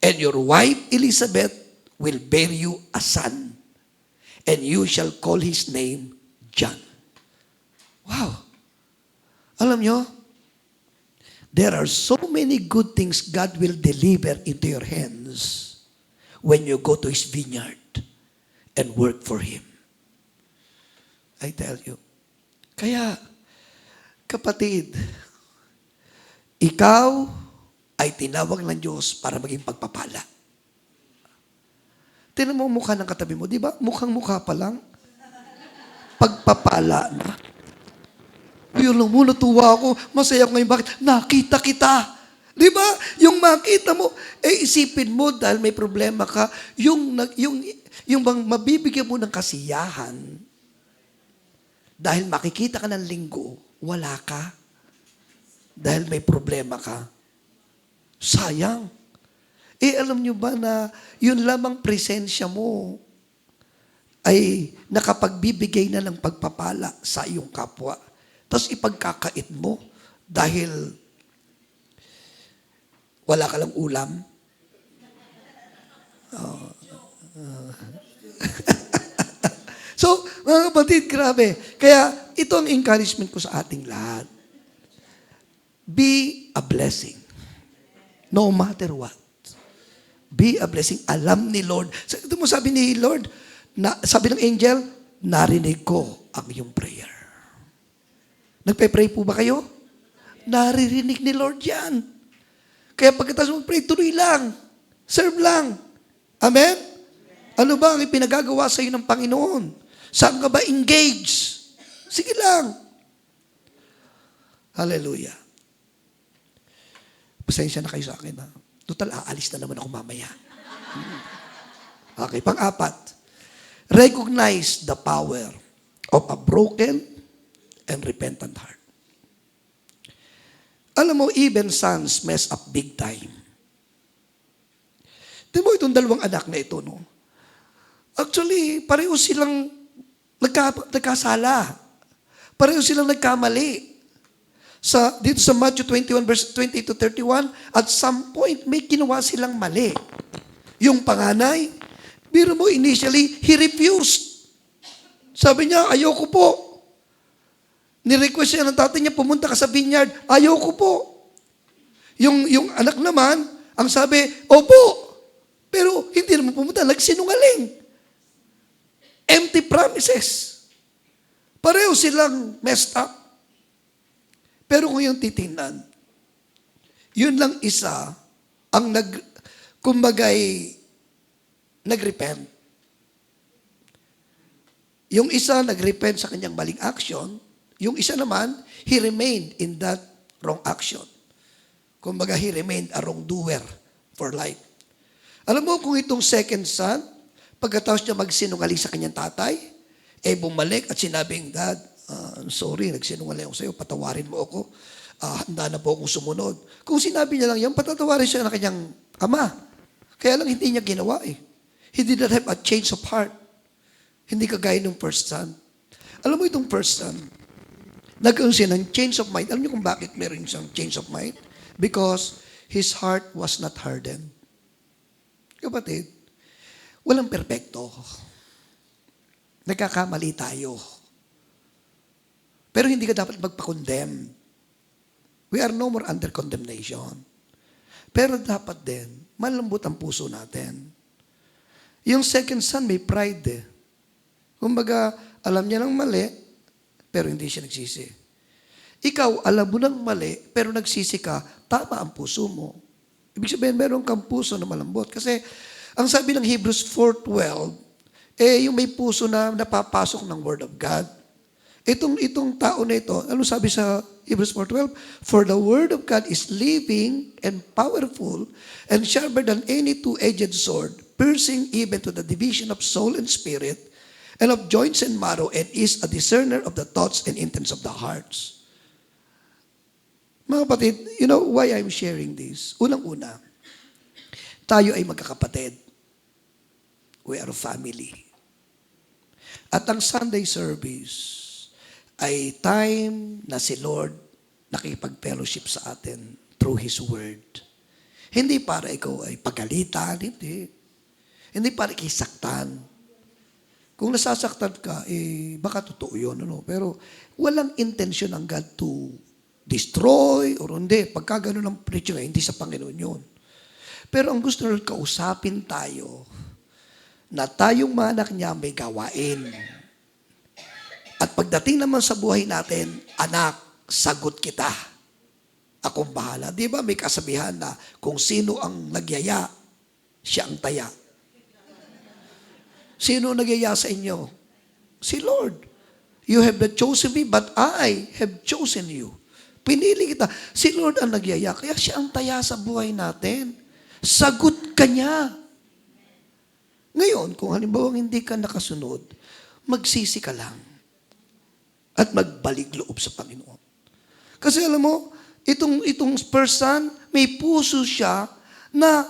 And your wife Elizabeth will bear you a son, and you shall call his name John. Wow. Alam nyo, there are so many good things God will deliver into your hands when you go to His vineyard and work for Him. I tell you. Kaya, kapatid, ikaw ay tinawag ng Diyos para maging pagpapala. Tingnan mo mukha ng katabi mo, di ba? Mukhang mukha pa lang. Pagpapala na. Yun lang mo, natuwa ako. Masaya ako ngayon. Bakit? Nakita kita. Di ba? Yung makita mo, isipin mo dahil may problema ka, yung bang mabibigyan mo ng kasiyahan, dahil makikita ka ng linggo, wala ka. Dahil may problema ka. Sayang. Alam nyo ba na yun lamang presensya mo ay nakapagbibigay na ng pagpapala sa iyong kapwa. Tapos ipagkakait mo dahil wala ka lang ulam. So, mga kapatid, grabe. Kaya ito ang encouragement ko sa ating lahat. Be a blessing. No matter what. Be a blessing. Alam ni Lord. Ito mo sabi ni Lord, sabi ng angel, narinig ko ang iyong prayer. Nagpe-pray po ba kayo? Naririnig ni Lord yan. Kaya pagkatapos mo pray, tuloy lang. Serve lang. Amen? Ano ba ang ipinagagawa sa iyo ng Panginoon? Saan ka ba engage? Sige lang. Hallelujah. Pasensya na kayo sa akin. Ha? Total, aalis na naman ako mamaya. Okay, pang-apat. Recognize the power of a broken and repentant heart. Alam mo, even sons mess up big time. Tignan mo itong dalawang anak na ito, no? Actually, pareho silang nagkasala. Pareho silang nagkamali. Dito sa Matthew 21, verse 20 to 31, at some point, may ginawa silang mali. Yung panganay, biro mo, initially, he refused. Sabi niya, ayoko po. Nirequest siya ng tatay niya, pumunta ka sa vineyard, ayoko po. Yung anak naman, ang sabi, opo. Pero hindi naman pumunta, nagsinungaling. Empty promises. Pareho silang messed up. Pero kung yung titingnan, yun lang isa ang nagrepent. Yung isa nagrepent sa kanyang maling action, yung isa naman, he remained in that wrong action. Kumbaga, he remained a wrongdoer for life. Alam mo kung itong second son, pagkatapos niya magsinungaling sa kanyang tatay, bumalik at sinabing, Dad, sorry, nagsinungaling ako sa iyo, patawarin mo ako. Handa na po akong sumunod. Kung sinabi niya lang yan, patatawarin siya ng kanyang ama. Kaya lang hindi niya ginawa eh. He did not have a change of heart. Hindi kagaya ng first son. Alam mo itong first son, nagkaroon siya ng change of mind. Alam niyo kung bakit meron siyang change of mind? Because his heart was not hardened. Kapatid, walang perpekto. Nagkakamali tayo. Pero hindi ka dapat magpa-condemn. We are no more under condemnation. Pero dapat din, malambot ang puso natin. Yung second son may pride eh. Kumbaga, alam niya ng mali, pero hindi siya nagsisi. Ikaw, alam mo ng mali, pero nagsisi ka, tama ang puso mo. Ibig sabihin, meron kang puso na malambot. Kasi, ang sabi ng Hebrews 4:12, yung may puso na napapasok ng Word of God. Itong tao na ito, ano sabi sa Hebrews 4:12? For the Word of God is living and powerful and sharper than any two-edged sword, piercing even to the division of soul and spirit, and of joints and marrow, and is a discerner of the thoughts and intents of the hearts. Mga kapatid, you know why I'm sharing this? Unang-una, tayo ay magkakapatid. We are a family. At ang Sunday service ay time na si Lord nakipag-fellowship sa atin through His Word. Hindi para ikaw ay pagalitan, hindi. Hindi para ikisaktan. Kung nasasaktan ka, baka totoo yun. Ano? Pero walang intention ng God to destroy or hindi. Pagka ganun ang preaching, hindi sa Panginoon yun. Pero ang gusto nila kausapin tayo, na tayong mga anak niya may gawain. At pagdating naman sa buhay natin, anak, sagot kita. Akong bahala. Di ba may kasabihan na kung sino ang nagyaya, siya ang taya. Sino nagyaya sa inyo? Si Lord. You have not chosen me, but I have chosen you. Pinili kita. Si Lord ang nagyaya, kaya siya ang taya sa buhay natin. Sagot ka niya. Ngayon, kung halimbawa hindi ka nakasunod, magsisi ka lang. At magbalik loob sa Panginoon. Kasi alam mo, itong person, may puso siya na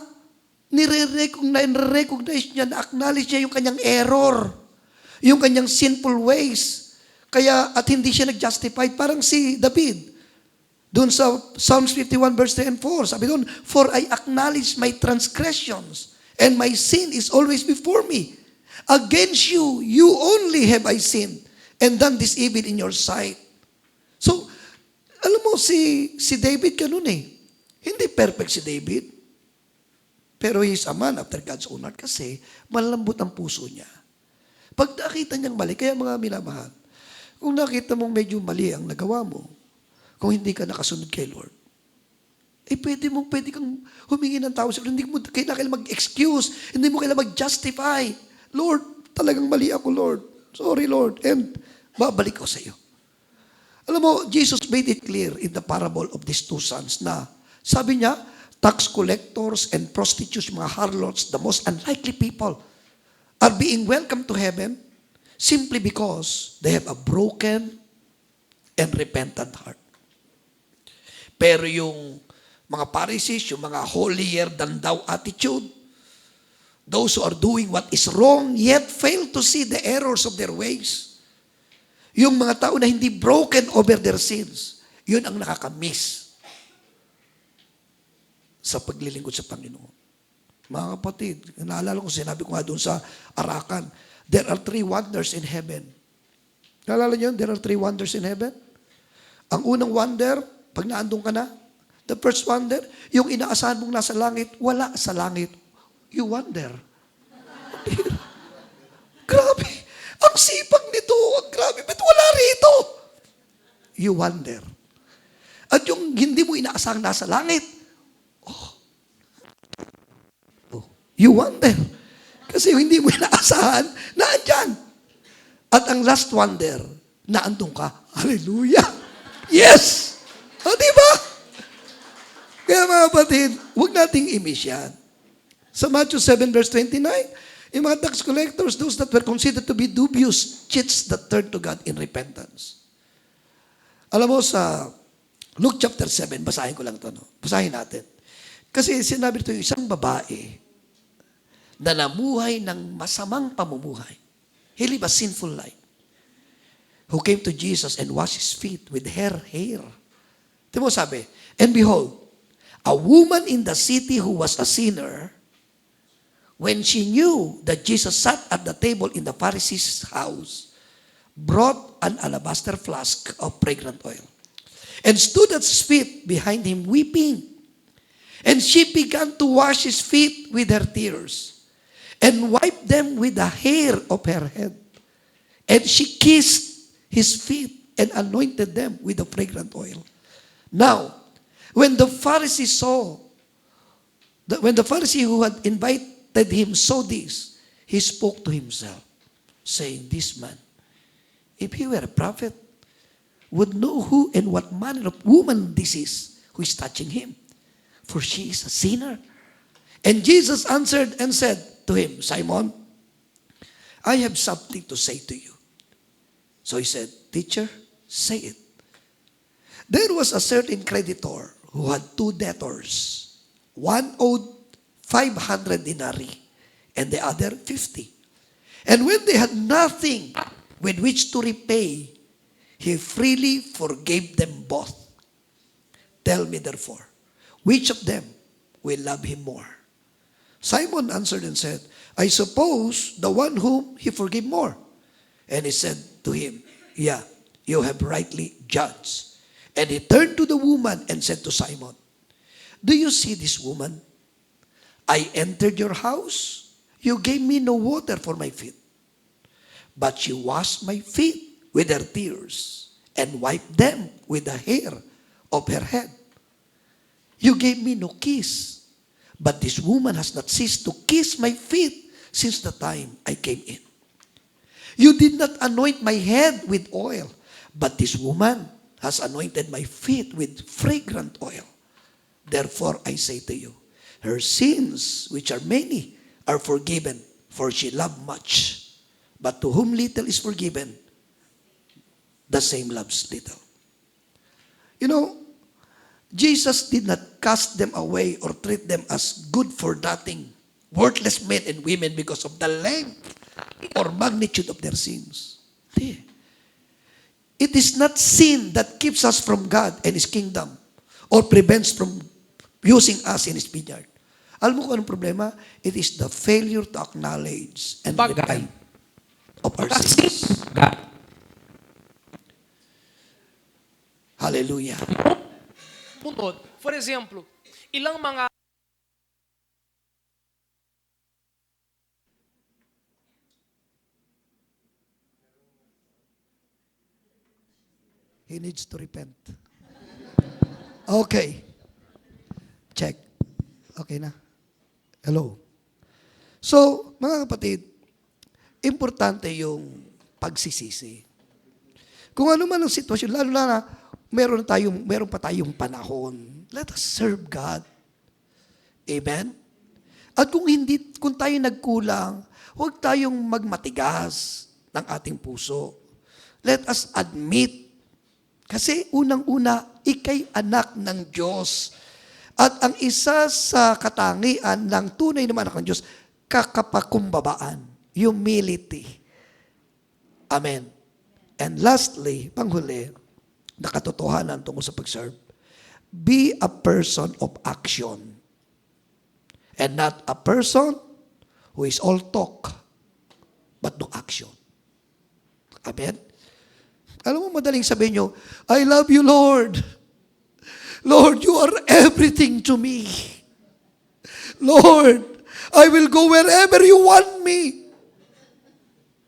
nire-recognize niya, na-acknowledge niya yung kanyang error, yung kanyang sinful ways. Kaya, at hindi siya nag-justify, parang si David. Doon sa Psalms 51 verse 3 and 4, sabi doon, for I acknowledge my transgressions, and my sin is always before me. Against you, you only have I sinned, and done this evil in your sight. So, alam mo, si David ganun eh. Hindi perfect si David. Pero he's a man after God's own heart kasi malambot ang puso niya. Pag nakita niyang mali, kaya mga minamahal, kung nakita mong medyo mali ang nagawa mo, kung hindi ka nakasunod kay Lord, pwede kang humingi ng tawad sa Lord. Hindi mo kailangan mag-excuse. Hindi mo kailangan mag-justify. Lord, talagang mali ako, Lord. Sorry, Lord. And babalik ako sa iyo. Alam mo, Jesus made it clear in the parable of these two sons na sabi niya, tax collectors and prostitutes, mga harlots, the most unlikely people, are being welcomed to heaven simply because they have a broken and repentant heart. Pero yung mga Pharisees, yung mga holier than thou attitude, those who are doing what is wrong yet fail to see the errors of their ways, yung mga tao na hindi broken over their sins, yun ang nakakamiss sa paglilingkod sa Panginoon. Mga kapatid, naalala ko, sinabi ko nga doon sa Arakan, there are 3 wonders in heaven. Naalala niyo, there are 3 wonders in heaven? Ang unang wonder, pag naandun ka na, the first wonder, yung inaasahan mong nasa langit, wala sa langit. You wonder. Grabe. Ang sipag nito. Grabe. Ba't wala rito? You wonder. At yung hindi mo inaasahang nasa langit, you wonder. Kasi yung hindi mo inaasahan, naandyan. At ang last wonder, naandun ka. Hallelujah. Yes. O, diba? Kaya mga kapatid, huwag nating i-miss yan. Sa Matthew 7 verse 29, yung mga tax collectors, those that were considered to be dubious, cheats that turned to God in repentance. Alam mo sa Luke chapter 7, basahin ko lang ito. No? Basahin natin. Kasi sinabi ito yung isang babae na namuhay ng masamang pamumuhay. He lived a sinful life. Who came to Jesus and washed His feet with her hair. Ito mo sabi, and behold, a woman in the city who was a sinner, when she knew that Jesus sat at the table in the Pharisee's house, brought an alabaster flask of fragrant oil, and stood at His feet behind Him weeping. And she began to wash His feet with her tears, and wiped them with the hair of her head. And she kissed his feet and anointed them with the fragrant oil. Now, when the Pharisee who had invited him saw this, he spoke to himself, saying, this man, if he were a prophet, would know who and what manner of woman this is who is touching him, for she is a sinner. And Jesus answered and said to him, Simon, I have something to say to you. So he said, Teacher, say it. There was a certain creditor who had 2 debtors. One owed 500 denarii and the other 50. And when they had nothing with which to repay, he freely forgave them both. Tell me therefore, which of them will love him more? Simon answered and said, I suppose the one whom he forgave more. And he said to him, yeah, you have rightly judged. And he turned to the woman and said to Simon, do you see this woman? I entered your house. You gave me no water for my feet. But she washed my feet with her tears and wiped them with the hair of her head. You gave me no kiss. But this woman has not ceased to kiss my feet since the time I came in. You did not anoint my head with oil, but this woman has anointed my feet with fragrant oil. Therefore I say to you, her sins, which are many, are forgiven, for she loved much. But to whom little is forgiven, the same loves little. You know, Jesus did not cast them away or treat them as good for nothing, worthless men and women because of the length or magnitude of their sins. It is not sin that keeps us from God and His kingdom or prevents from using us in His vineyard. Alam mo kung anong problema? It is the failure to acknowledge and repent of our sins. Hallelujah. Punod. For example, ilang mga He needs to repent. Okay. Check. Okay na. Hello. So, mga kapatid, importante yung pagsisisi. Kung ano man ang sitwasyon, lalo na meron pa tayong panahon, let us serve God. Amen? At kung tayo nagkulang, huwag tayong magmatigas ng ating puso. Let us admit. Kasi unang-una, ikay anak ng Diyos. At ang isa sa katangian ng tunay na anak ng Diyos, kakapakumbabaan, humility. Amen. And lastly, panghuli, na katotohanan tungkol sa pag-serve, be a person of action. And not a person who is all talk, but no action. Amen? Alam mo, madaling sabihin nyo, I love you, Lord. Lord, you are everything to me. Lord, I will go wherever you want me.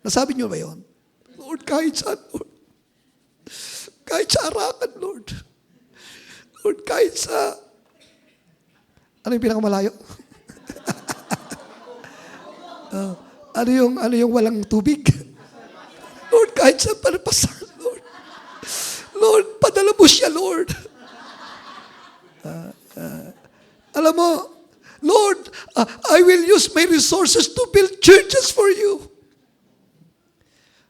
Nasabi nyo ba yun? Lord, kahit saan, Lord. Kahit sa Arakan, Lord. Lord, kahit sa... Ano yung pinakamalayo? Ano yung walang tubig? Lord, kahit sa panapasan, Lord. Lord, padala mo siya, Lord. Alam mo, Lord, I will use my resources to build churches for you.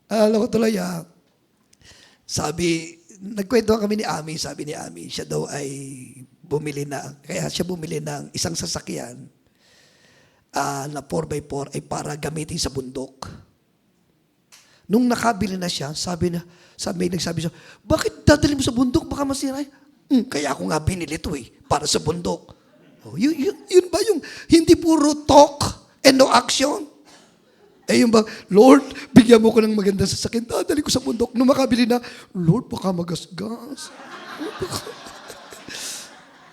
Alam ko tuloy, nagkwento kami ni Ami, sabi ni Ami, siya daw ay kaya siya bumili ng isang sasakyan na 4x4 ay para gamitin sa bundok. Nung nakabili na siya, nagsabi siya, bakit dadalhin mo sa bundok? Baka masira. Kaya ako nga binili ito para sa bundok. Yun ba yung hindi puro talk and no action? Yung ba, Lord, bigyan mo ko ng magandang sasakyan, dadalhin ko sa bundok. Nung makabili na, Lord, baka magasgas.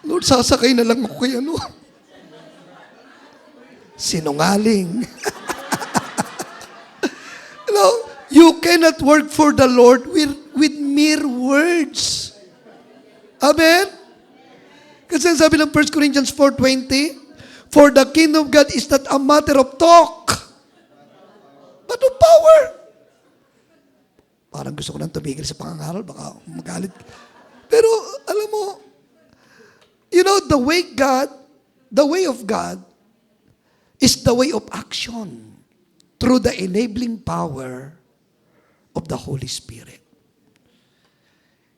Lord, sasakay na lang ako kay ano. Sinungaling. You cannot work for the Lord with mere words. Amen? Kasi sabi ng 1 Corinthians 4:20, for the kingdom of God is not a matter of talk, but of power. Parang gusto ko nang tumigil sa pangangaral, baka magalit. Pero alam mo, the way of God is the way of action through the enabling power of the Holy Spirit.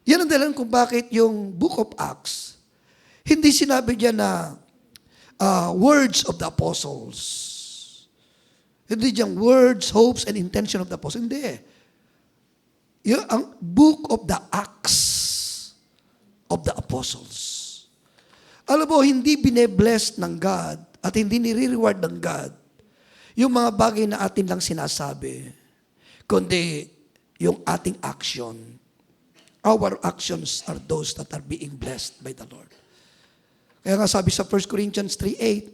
Yan ang dahilan kung bakit yung Book of Acts, hindi sinabi diyan na words of the apostles. Hindi diyan words, hopes, and intention of the apostles. Hindi. Yung ang Book of the Acts of the apostles. Alam mo, hindi bine-bless ng God at hindi nire-reward ng God yung mga bagay na atin lang sinasabi, kundi yung ating action. Our actions are those that are being blessed by the Lord. Kaya nga sabi sa 1 Corinthians 3:8,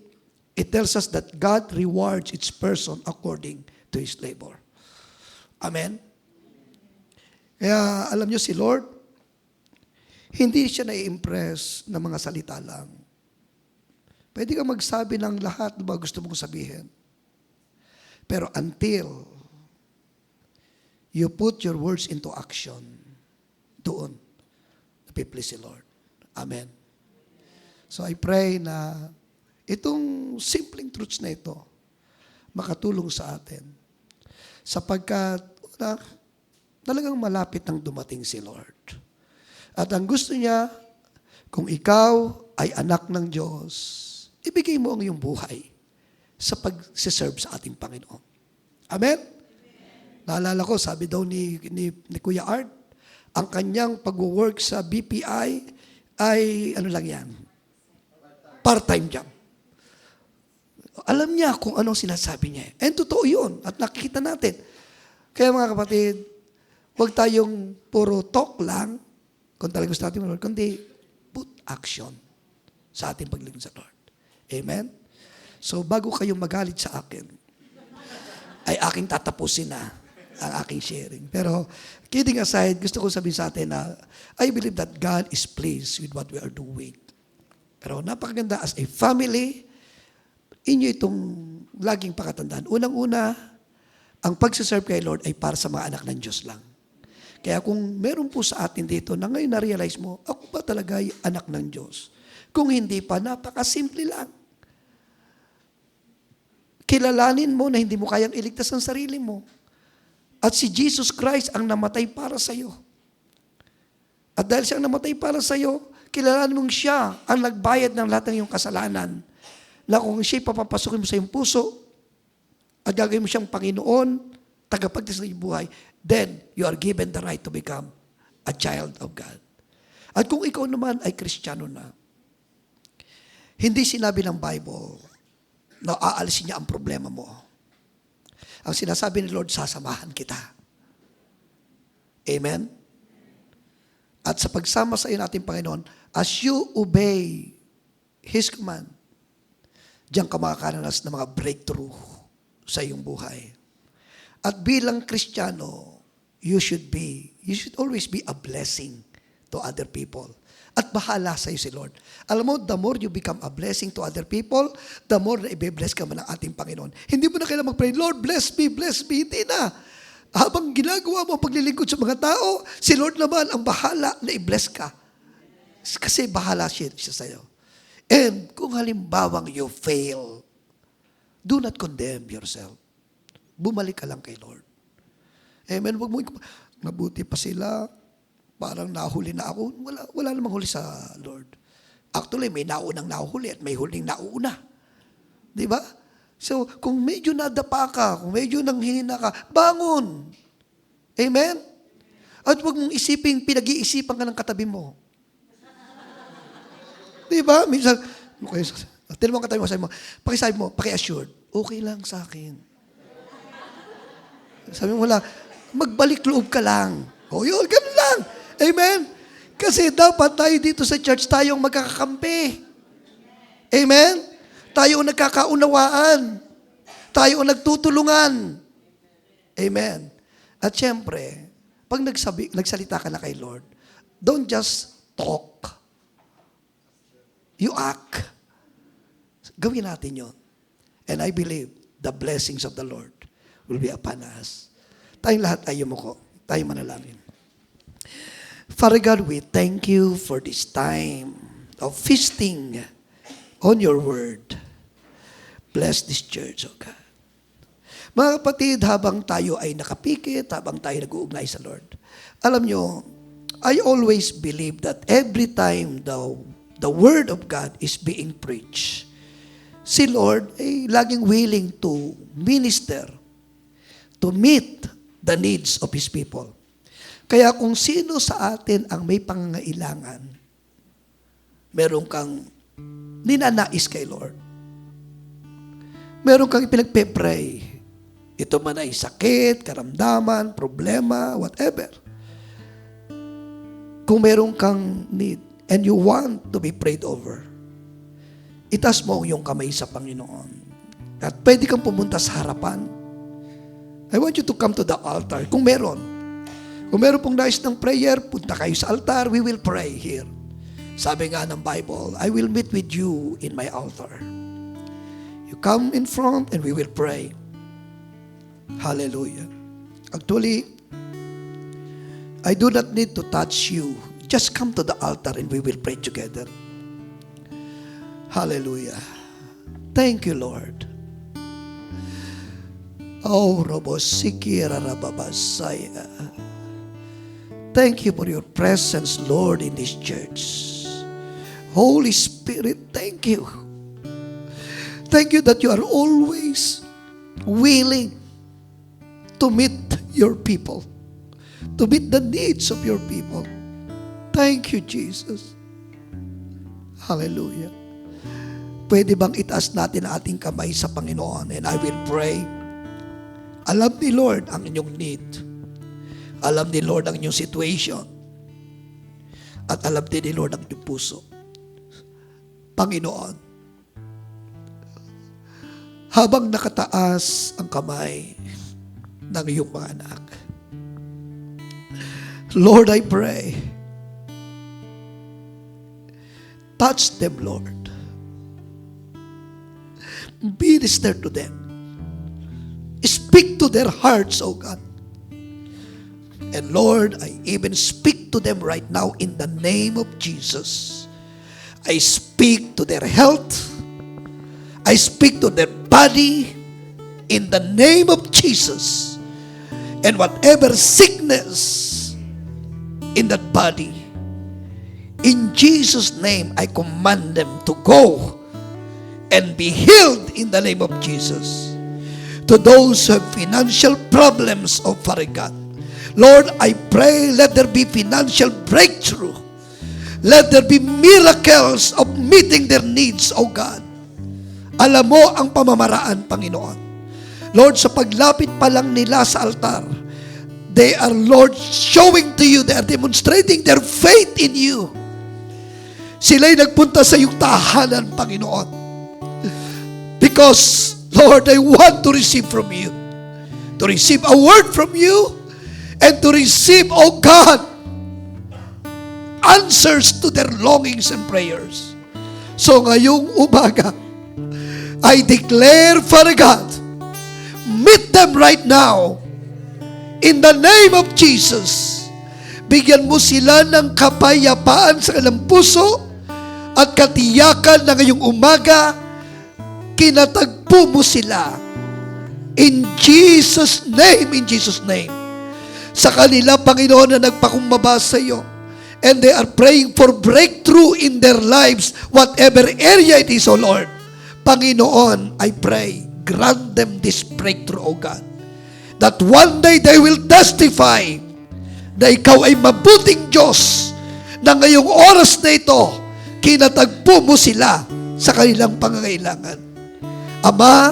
it tells us that God rewards each person according to his labor. Amen? Kaya alam nyo si Lord, hindi siya na-impress ng mga salita lang. Pwede kang magsabi ng lahat na gusto mong sabihin. Pero until you put your words into action, doon, napiplease si Lord. Amen. So I pray na itong simpleng truths na ito, makatulong sa atin. Sapagkat, talagang malapit nang dumating si Lord. At ang gusto niya, kung ikaw ay anak ng Diyos, ibigay mo ang iyong buhay sa pag-serve sa ating Panginoon. Amen? Naalala ko, sabi daw ni Kuya Art, ang kanyang pag-work sa BPI ay, ano lang yan, part-time job. Alam niya kung anong sinasabi niya. And totoo yun. At nakikita natin. Kaya mga kapatid, huwag tayong puro talk lang, kung talagang gusto natin Lord, kundi put action sa ating paglingkod sa Lord. Amen? So, bago kayong magalit sa akin, ay aking tatapusin na ang aking sharing. Pero, kidding aside, gusto ko sabihin sa atin na I believe that God is pleased with what we are doing. Pero napakaganda as a family, inyo itong laging pakatandaan. Unang-una, ang pagsiserve kay Lord ay para sa mga anak ng Diyos lang. Kaya kung meron po sa atin dito na ngayon na-realize mo, ako ba talaga ay anak ng Diyos? Kung hindi pa, napakasimple lang. Kilalanin mo na hindi mo kayang iligtas ang sarili mo. At si Jesus Christ ang namatay para sa iyo. At dahil siya ang namatay para sa iyo, kilalanin mong siya ang nagbayad ng lahat ng iyong kasalanan. Na kung siya'y papapasukin mo sa iyong puso, at gagawin mo siyang Panginoon, tagapagligtas ng iyong buhay, then you are given the right to become a child of God. At kung ikaw naman ay Kristiyano na, hindi sinabi ng Bible na aalisin niya ang problema mo. Ang sinasabi ni Lord, sasamahan kita. Amen? At sa pagsama sa iyo natin, Panginoon, as you obey His command, diyan ka makakaranas ng mga breakthrough sa iyong buhay. At bilang Kristiyano, you should always be a blessing to other people. At bahala sa iyo si Lord. Alam mo, the more you become a blessing to other people, the more na i-bless ka man ng ating Panginoon. Hindi mo na kailangan mag-pray, Lord, bless me, bless me. Hindi na. Habang ginagawa mo ang paglilingkod sa mga tao, si Lord naman ang bahala na i-bless ka. Kasi bahala siya sa iyo. And kung halimbawang you fail, do not condemn yourself. Bumalik ka lang kay Lord. Amen. Huwag mo, mabuti pa sila, parang nahuli na ako. Wala namang huli sa Lord. Actually, may naunang nahuli at may huling nauna. Di ba? So, kung medyo nadapa ka, kung medyo nanghihina ka, bangon. Amen? At huwag mong isipin, pinag-iisipan ka ng katabi mo. Di ba? Minsan, tinawag ka tayo mo, sabi mo, pakisabi mo, paki-assured, okay lang sa akin. Sabi mo, wala, magbalik loob ka lang. O yun, ganun lang. Amen? Kasi dapat tayo dito sa church, tayong magkakakampi. Amen? Tayo ang nagkakaunawaan. Tayo ang nagtutulungan. Amen? At syempre, pag nagsalita ka na kay Lord, don't just talk. You act. Gawin natin yon. And I believe the blessings of the Lord will be upon us. Tayong lahat ay yumuko. Tayo manalangin. Father God, we thank you for this time of feasting on your word. Bless this church, oh God. Mga kapatid, habang tayo ay nakapikit, habang tayo nag-uugnay sa Lord, alam nyo, I always believe that every time the word of God is being preached, si Lord ay laging willing to minister, to meet the needs of His people. Kaya kung sino sa atin ang may pangangailangan, meron kang ninanais kay Lord, meron kang pinagpe-pray, ito man ay sakit, karamdaman, problema, whatever. Kung meron kang need and you want to be prayed over, itaas mo ang iyong kamay sa Panginoon. At pwede kang pumunta sa harapan. I want you to come to the altar. Kung meron pong nais ng prayer, punta kayo sa altar, we will pray here. Sabi nga ng Bible, I will meet with you in my altar. You come in front and we will pray. Hallelujah. Actually, I do not need to touch you. Just come to the altar and we will pray together. Hallelujah. Thank you, Lord. Oh, Robosikira Rababasaya. Thank you for your presence, Lord, in this church. Holy Spirit, thank you. Thank you that you are always willing to meet your people, to meet the needs of your people. Thank you, Jesus. Hallelujah. Pwede bang itaas natin ang ating kamay sa Panginoon and I will pray. Alam ni Lord ang inyong need. Alam ni Lord ang inyong situation. At alam din ni Lord ang inyong puso. Panginoon, habang nakataas ang kamay ng iyong mga anak, Lord, I pray, touch them, Lord. Minister to them. Speak to their hearts, O God. And Lord, I even speak to them right now in the name of Jesus. I speak to their health. I speak to their body in the name of Jesus. And whatever sickness in that body, in Jesus' name, I command them to go and be healed in the name of Jesus. To those who have financial problems, oh Father God, Lord, I pray, let there be financial breakthrough. Let there be miracles of meeting their needs, oh God. Alam mo ang pamamaraan, Panginoon. Lord, sa paglapit pa lang nila sa altar, they are, Lord, showing to you, they are demonstrating their faith in you. Sila'y nagpunta sa iyong tahanan, Panginoon. Because, Lord, I want to receive from you. To receive a word from you. And to receive, oh God, answers to their longings and prayers. So ngayong umaga, I declare, Father God, meet them right now. In the name of Jesus, bigyan mo sila ng kapayapaan sa kanilang puso at katiyakan na ngayong umaga, kinatagpo mo sila. In Jesus' name, in Jesus' name. Sa kanila, Panginoon, na nagpakumbaba sa iyo. And they are praying for breakthrough in their lives, whatever area it is, O Lord. Panginoon, I pray, grant them this breakthrough, O God. That one day they will testify na ikaw ay mabuting Diyos, na ngayong oras na ito, kinatagpo mo sila sa kanilang pangangailangan. Ama,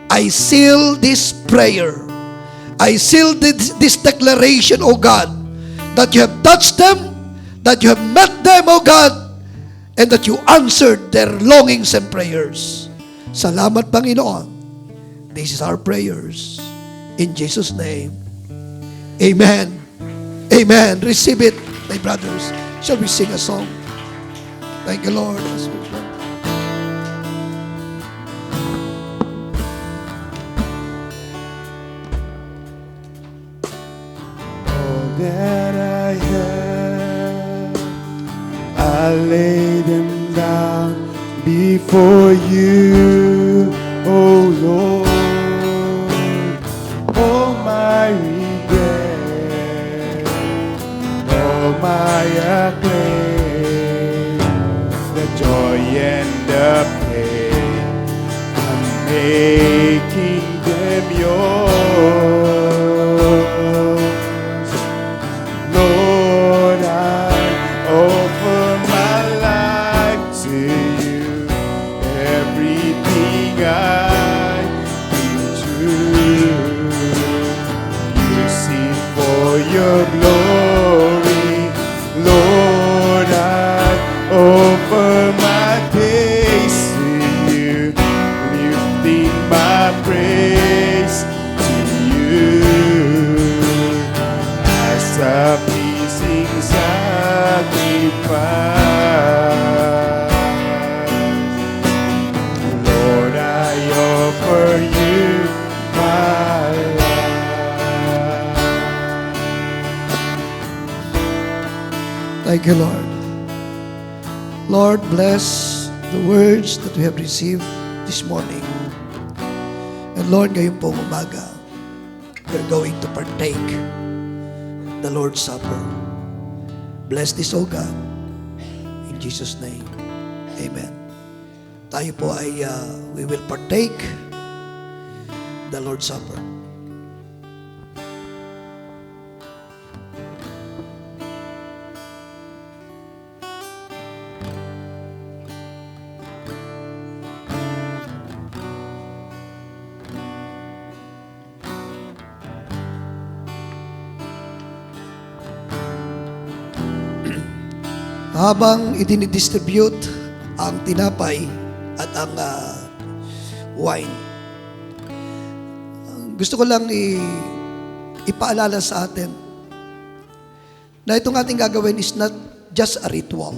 I seal this prayer. I seal this declaration, O God, that you have touched them, that you have met them, O God, and that you answered their longings and prayers. Salamat, Panginoon. This is our prayers. In Jesus' name, Amen. Amen. Receive it, my brothers. Shall we sing a song? Thank you, Lord. All that I have, I lay them down before you, oh Lord. All my regret, all my acclaim, the joy and the pain, I'm making them yours. Lord, I offer my life to you. Everything I've been through, use it for your glory. Lord, I offer my days to you, lifting my praise to you as a pleasing sacrifice. Lord, I offer you my life. Thank you, Lord. Lord, bless the words that we have received this morning. And Lord, ngayong pong umaga, we're going to partake the Lord's Supper. Bless this, O God. In Jesus' name, Amen. Tayo po ay, we will partake the Lord's Supper. Habang idinidistribute ang tinapay at ang wine, gusto ko lang ipaalala sa atin na itong ating gagawin is not just a ritual.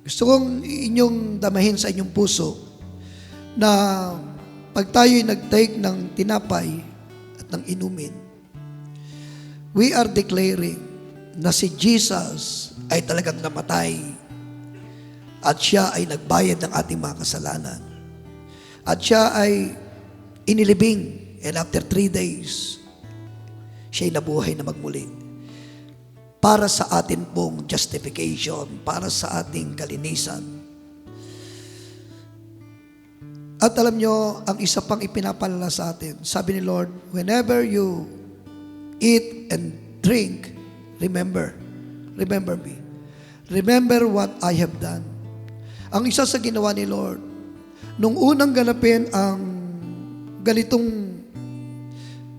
Gusto kong inyong damahin sa inyong puso na pag tayo'y nag-take ng tinapay at ng inumin, we are declaring na si Jesus ay talagang namatay at siya ay nagbayad ng ating mga kasalanan. At siya ay inilibing, and after 3 days, siya ay nabuhay na magmuli. Para sa atin pong justification, para sa ating kalinisan. At alam nyo, ang isa pang ipinapalala sa atin, sabi ni Lord, whenever you eat and drink, remember me. Remember what I have done. Ang isa sa ginawa ni Lord, nung unang ganapin ang ganitong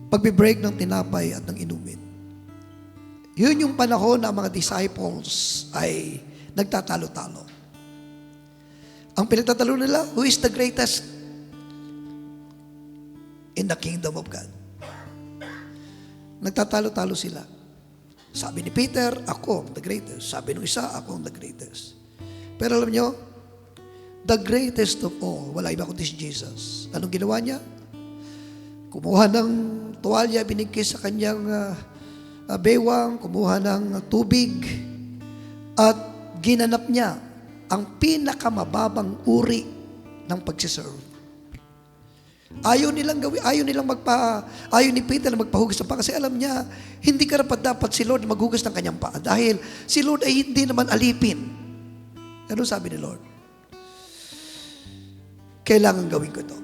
pagbe-break ng tinapay at ng inumin, yun yung panahon na ang mga disciples ay nagtatalo-talo. Ang pinagtatalo nila, who is the greatest in the kingdom of God? Nagtatalo-talo sila. Sabi ni Peter, ako ang the greatest. Sabi ng isa, ako ang the greatest. Pero alam nyo, the greatest of all, wala iba kundi si Jesus. Anong ginawa niya? Kumuha ng tuwalya, binigay sa kanyang bewang, kumuha ng tubig, at ginanap niya ang pinakamababang uri ng pagsiserve. Ayaw ni Peter na magpahugas ng paa kasi alam niya, hindi karapat-dapat si Lord maghugas ng kanyang paa dahil si Lord ay hindi naman alipin. Ano sabi ni Lord? Kailangan gawin ko ito.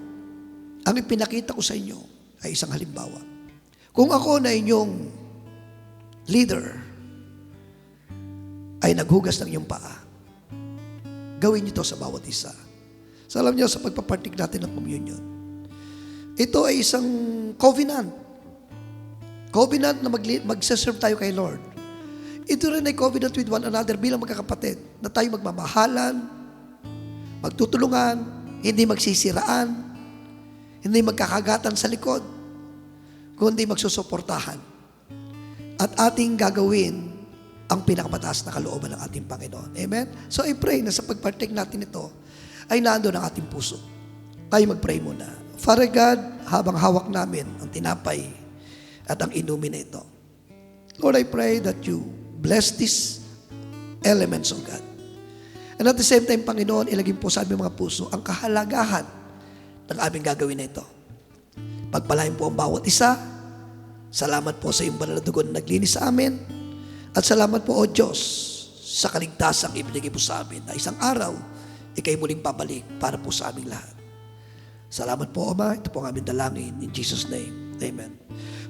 Ang ipinakita ko sa inyo ay isang halimbawa. Kung ako na inyong leader ay naghugas ng iyong paa, gawin niyo ito sa bawat isa. So alam niyo, sa pagpapartik natin ng communion, ito ay isang covenant. Covenant na magsaserve tayo kay Lord. Ito rin ay covenant with one another bilang magkakapatid na tayo magmamahalan, magtutulungan, hindi magsisiraan, hindi magkakagatan sa likod. kundi magsusuportahan. At ating gagawin ang pinakamataas na kalooban ng ating Panginoon. Amen? So I pray na sa pagpartake natin ito, ay nandoon ang ating puso. Tayo mag-pray muna. Father God, habang hawak namin ang tinapay at ang inumin na ito, Lord, I pray that you bless these elements of God. And at the same time, Panginoon, ilagay po sa aming mga puso ang kahalagahan ng aming gagawin na ito. Pagpalain po ang bawat isa. Salamat po sa iyong banal na dugo na naglinis sa amin. At salamat po, O Diyos, sa kaligtasang ibinigay po sa amin na isang araw, ikay muling babalik para po sa aming lahat. Salamat po, Ama. Ito po ang aming dalangin. In Jesus' name, Amen.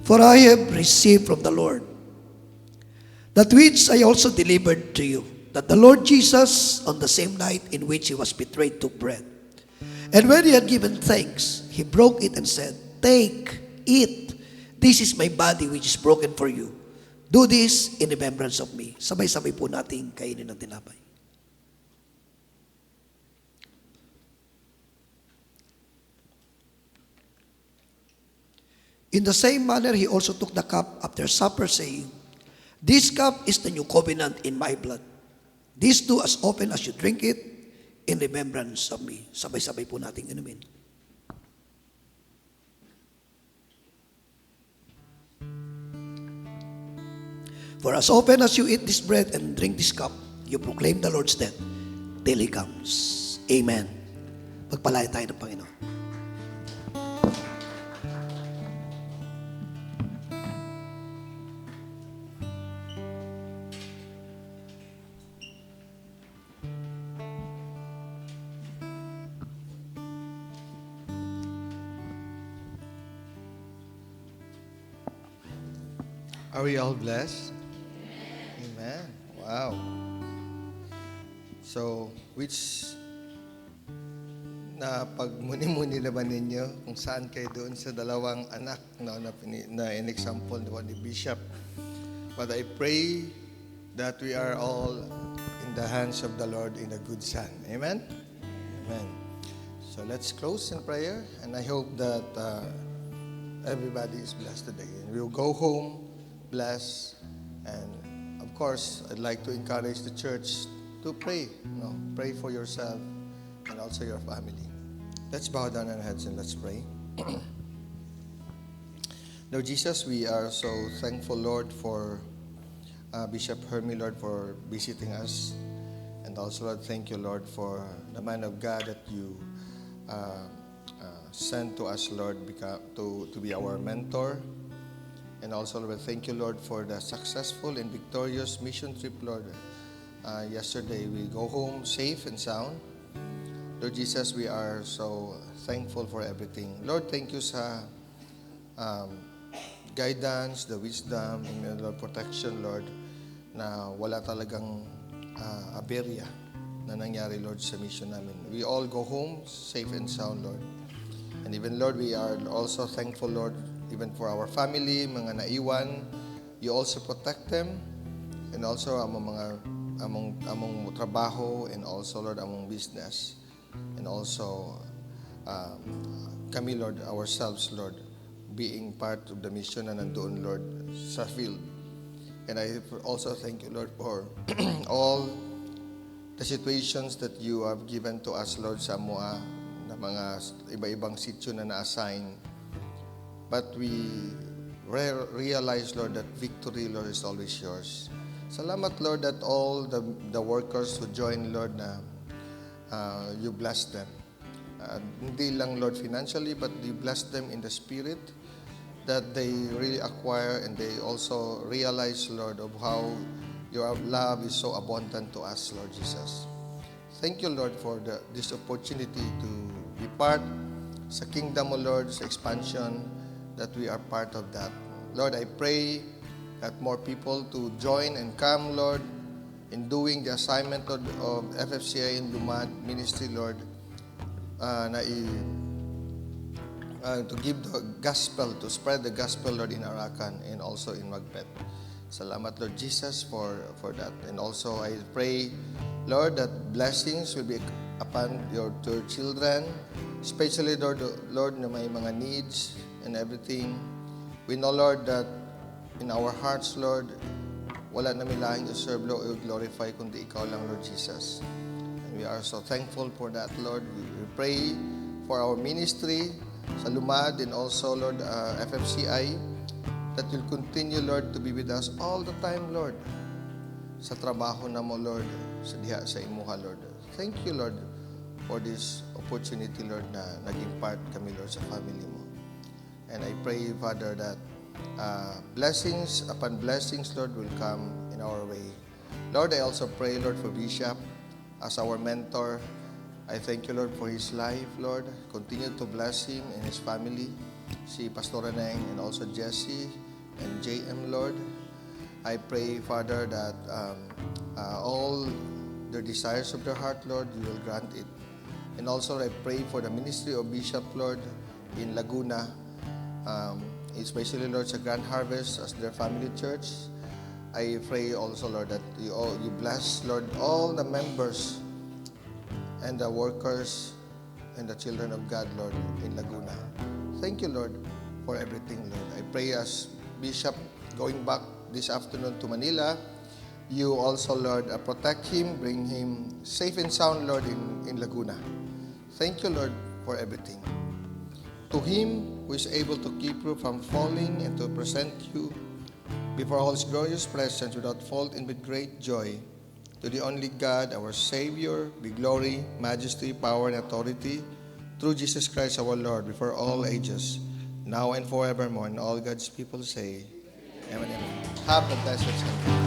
For I have received from the Lord that which I also delivered to you, that the Lord Jesus, on the same night in which he was betrayed, took bread. And when he had given thanks, he broke it and said, "Take, eat. This is my body which is broken for you. Do this in remembrance of me." Sabay-sabay po nating kainin ng tinapay. In the same manner, he also took the cup after supper, saying, "This cup is the new covenant in my blood. This do as often as you drink it in remembrance of me." Sabay-sabay po nating inumin. For as often as you eat this bread and drink this cup, you proclaim the Lord's death till He comes. Amen. Pagpalain tayo ng Panginoon. Are we all blessed? Amen. Wow. So, which na pagmuni-muni naman ninyo kung saan kayo doon sa dalawang anak na in-example ni Bishop. But I pray that we are all in the hands of the Lord in a good son. Amen? Amen. So let's close in prayer, and I hope that everybody is blessed today. And we'll go home blessed, and of course, I'd like to encourage the church to pray. Pray for yourself and also your family. Let's bow down our heads and let's pray. Lord Jesus, we are so thankful, Lord, for Bishop Hermie, Lord, for visiting us. And also, Lord, thank you, Lord, for the man of God that you sent to us, Lord, to be our mentor. And also, Lord, thank you, Lord, for the successful and victorious mission trip, Lord. Yesterday, we go home safe and sound. Lord Jesus, we are so thankful for everything. Lord, thank you sa guidance, the wisdom, and Lord, protection, Lord, na wala talagang aberya na nangyari, Lord, sa mission namin. We all go home safe and sound, Lord. And even, Lord, we are also thankful, Lord, even for our family, mga naiwan, you also protect them, and also among trabaho, and also, Lord, among business, and also kami, Lord, ourselves, Lord, being part of the mission na nandoon, Lord, sa field. And I also thank you, Lord, for all the situations that you have given to us, Lord, sa MOA, na mga iba-ibang sityo na na-assign. But we realize, Lord, that victory, Lord, is always yours. Salamat, Lord, that all the workers who join, Lord, na you bless them. Hindi lang, Lord, financially, but you bless them in the spirit, that they really acquire and they also realize, Lord, of how your love is so abundant to us, Lord Jesus. Thank you, Lord, for this opportunity to be part sa kingdom, O Lord, sa expansion, that we are part of that. Lord, I pray that more people to join and come, Lord, in doing the assignment of FFCI in Lumad Ministry, Lord, to give the gospel, to spread the gospel, Lord, in Arakan and also in Magpet. Salamat, Lord Jesus, for that. And also, I pray, Lord, that blessings will be upon your children, especially, Lord, na may mga needs and everything. We know, Lord, that in our hearts, Lord, wala namin lahing i-serve, Lord, o glorify kundi Ikaw lang, Lord Jesus. And we are so thankful for that, Lord. We pray for our ministry sa Lumad and also, Lord, FFCI, that you'll continue, Lord, to be with us all the time, Lord. Sa trabaho na mo, Lord, sa diha sa imuha, Lord. Thank you, Lord, for this opportunity, Lord, na naging part kami, Lord, sa family mo. And I pray, Father, that blessings upon blessings, Lord, will come in our way. Lord, I also pray, Lord, for Bishop as our mentor. I thank you, Lord, for his life, Lord. Continue to bless him and his family. Si Pastor Reneng and also Jesse and JM, Lord. I pray, Father, that all the desires of their heart, Lord, you will grant it. And also, I pray for the ministry of Bishop, Lord, in Laguna, especially, Lord, sa Grand Harvest as their family church. I pray also, Lord, that you bless, Lord, all the members and the workers and the children of God, Lord, in Laguna. Thank you, Lord, for everything, Lord. I pray as Bishop going back this afternoon to Manila, you also, Lord, protect him, bring him safe and sound, Lord, in Laguna. Thank you, Lord, for everything. To him who is able to keep you from falling and to present you before all his glorious presence without fault and with great joy, to the only God, our Savior, be glory, majesty, power, and authority through Jesus Christ our Lord, before all ages, now and forevermore. And all God's people say, Amen. Amen. Have a blessed Sunday.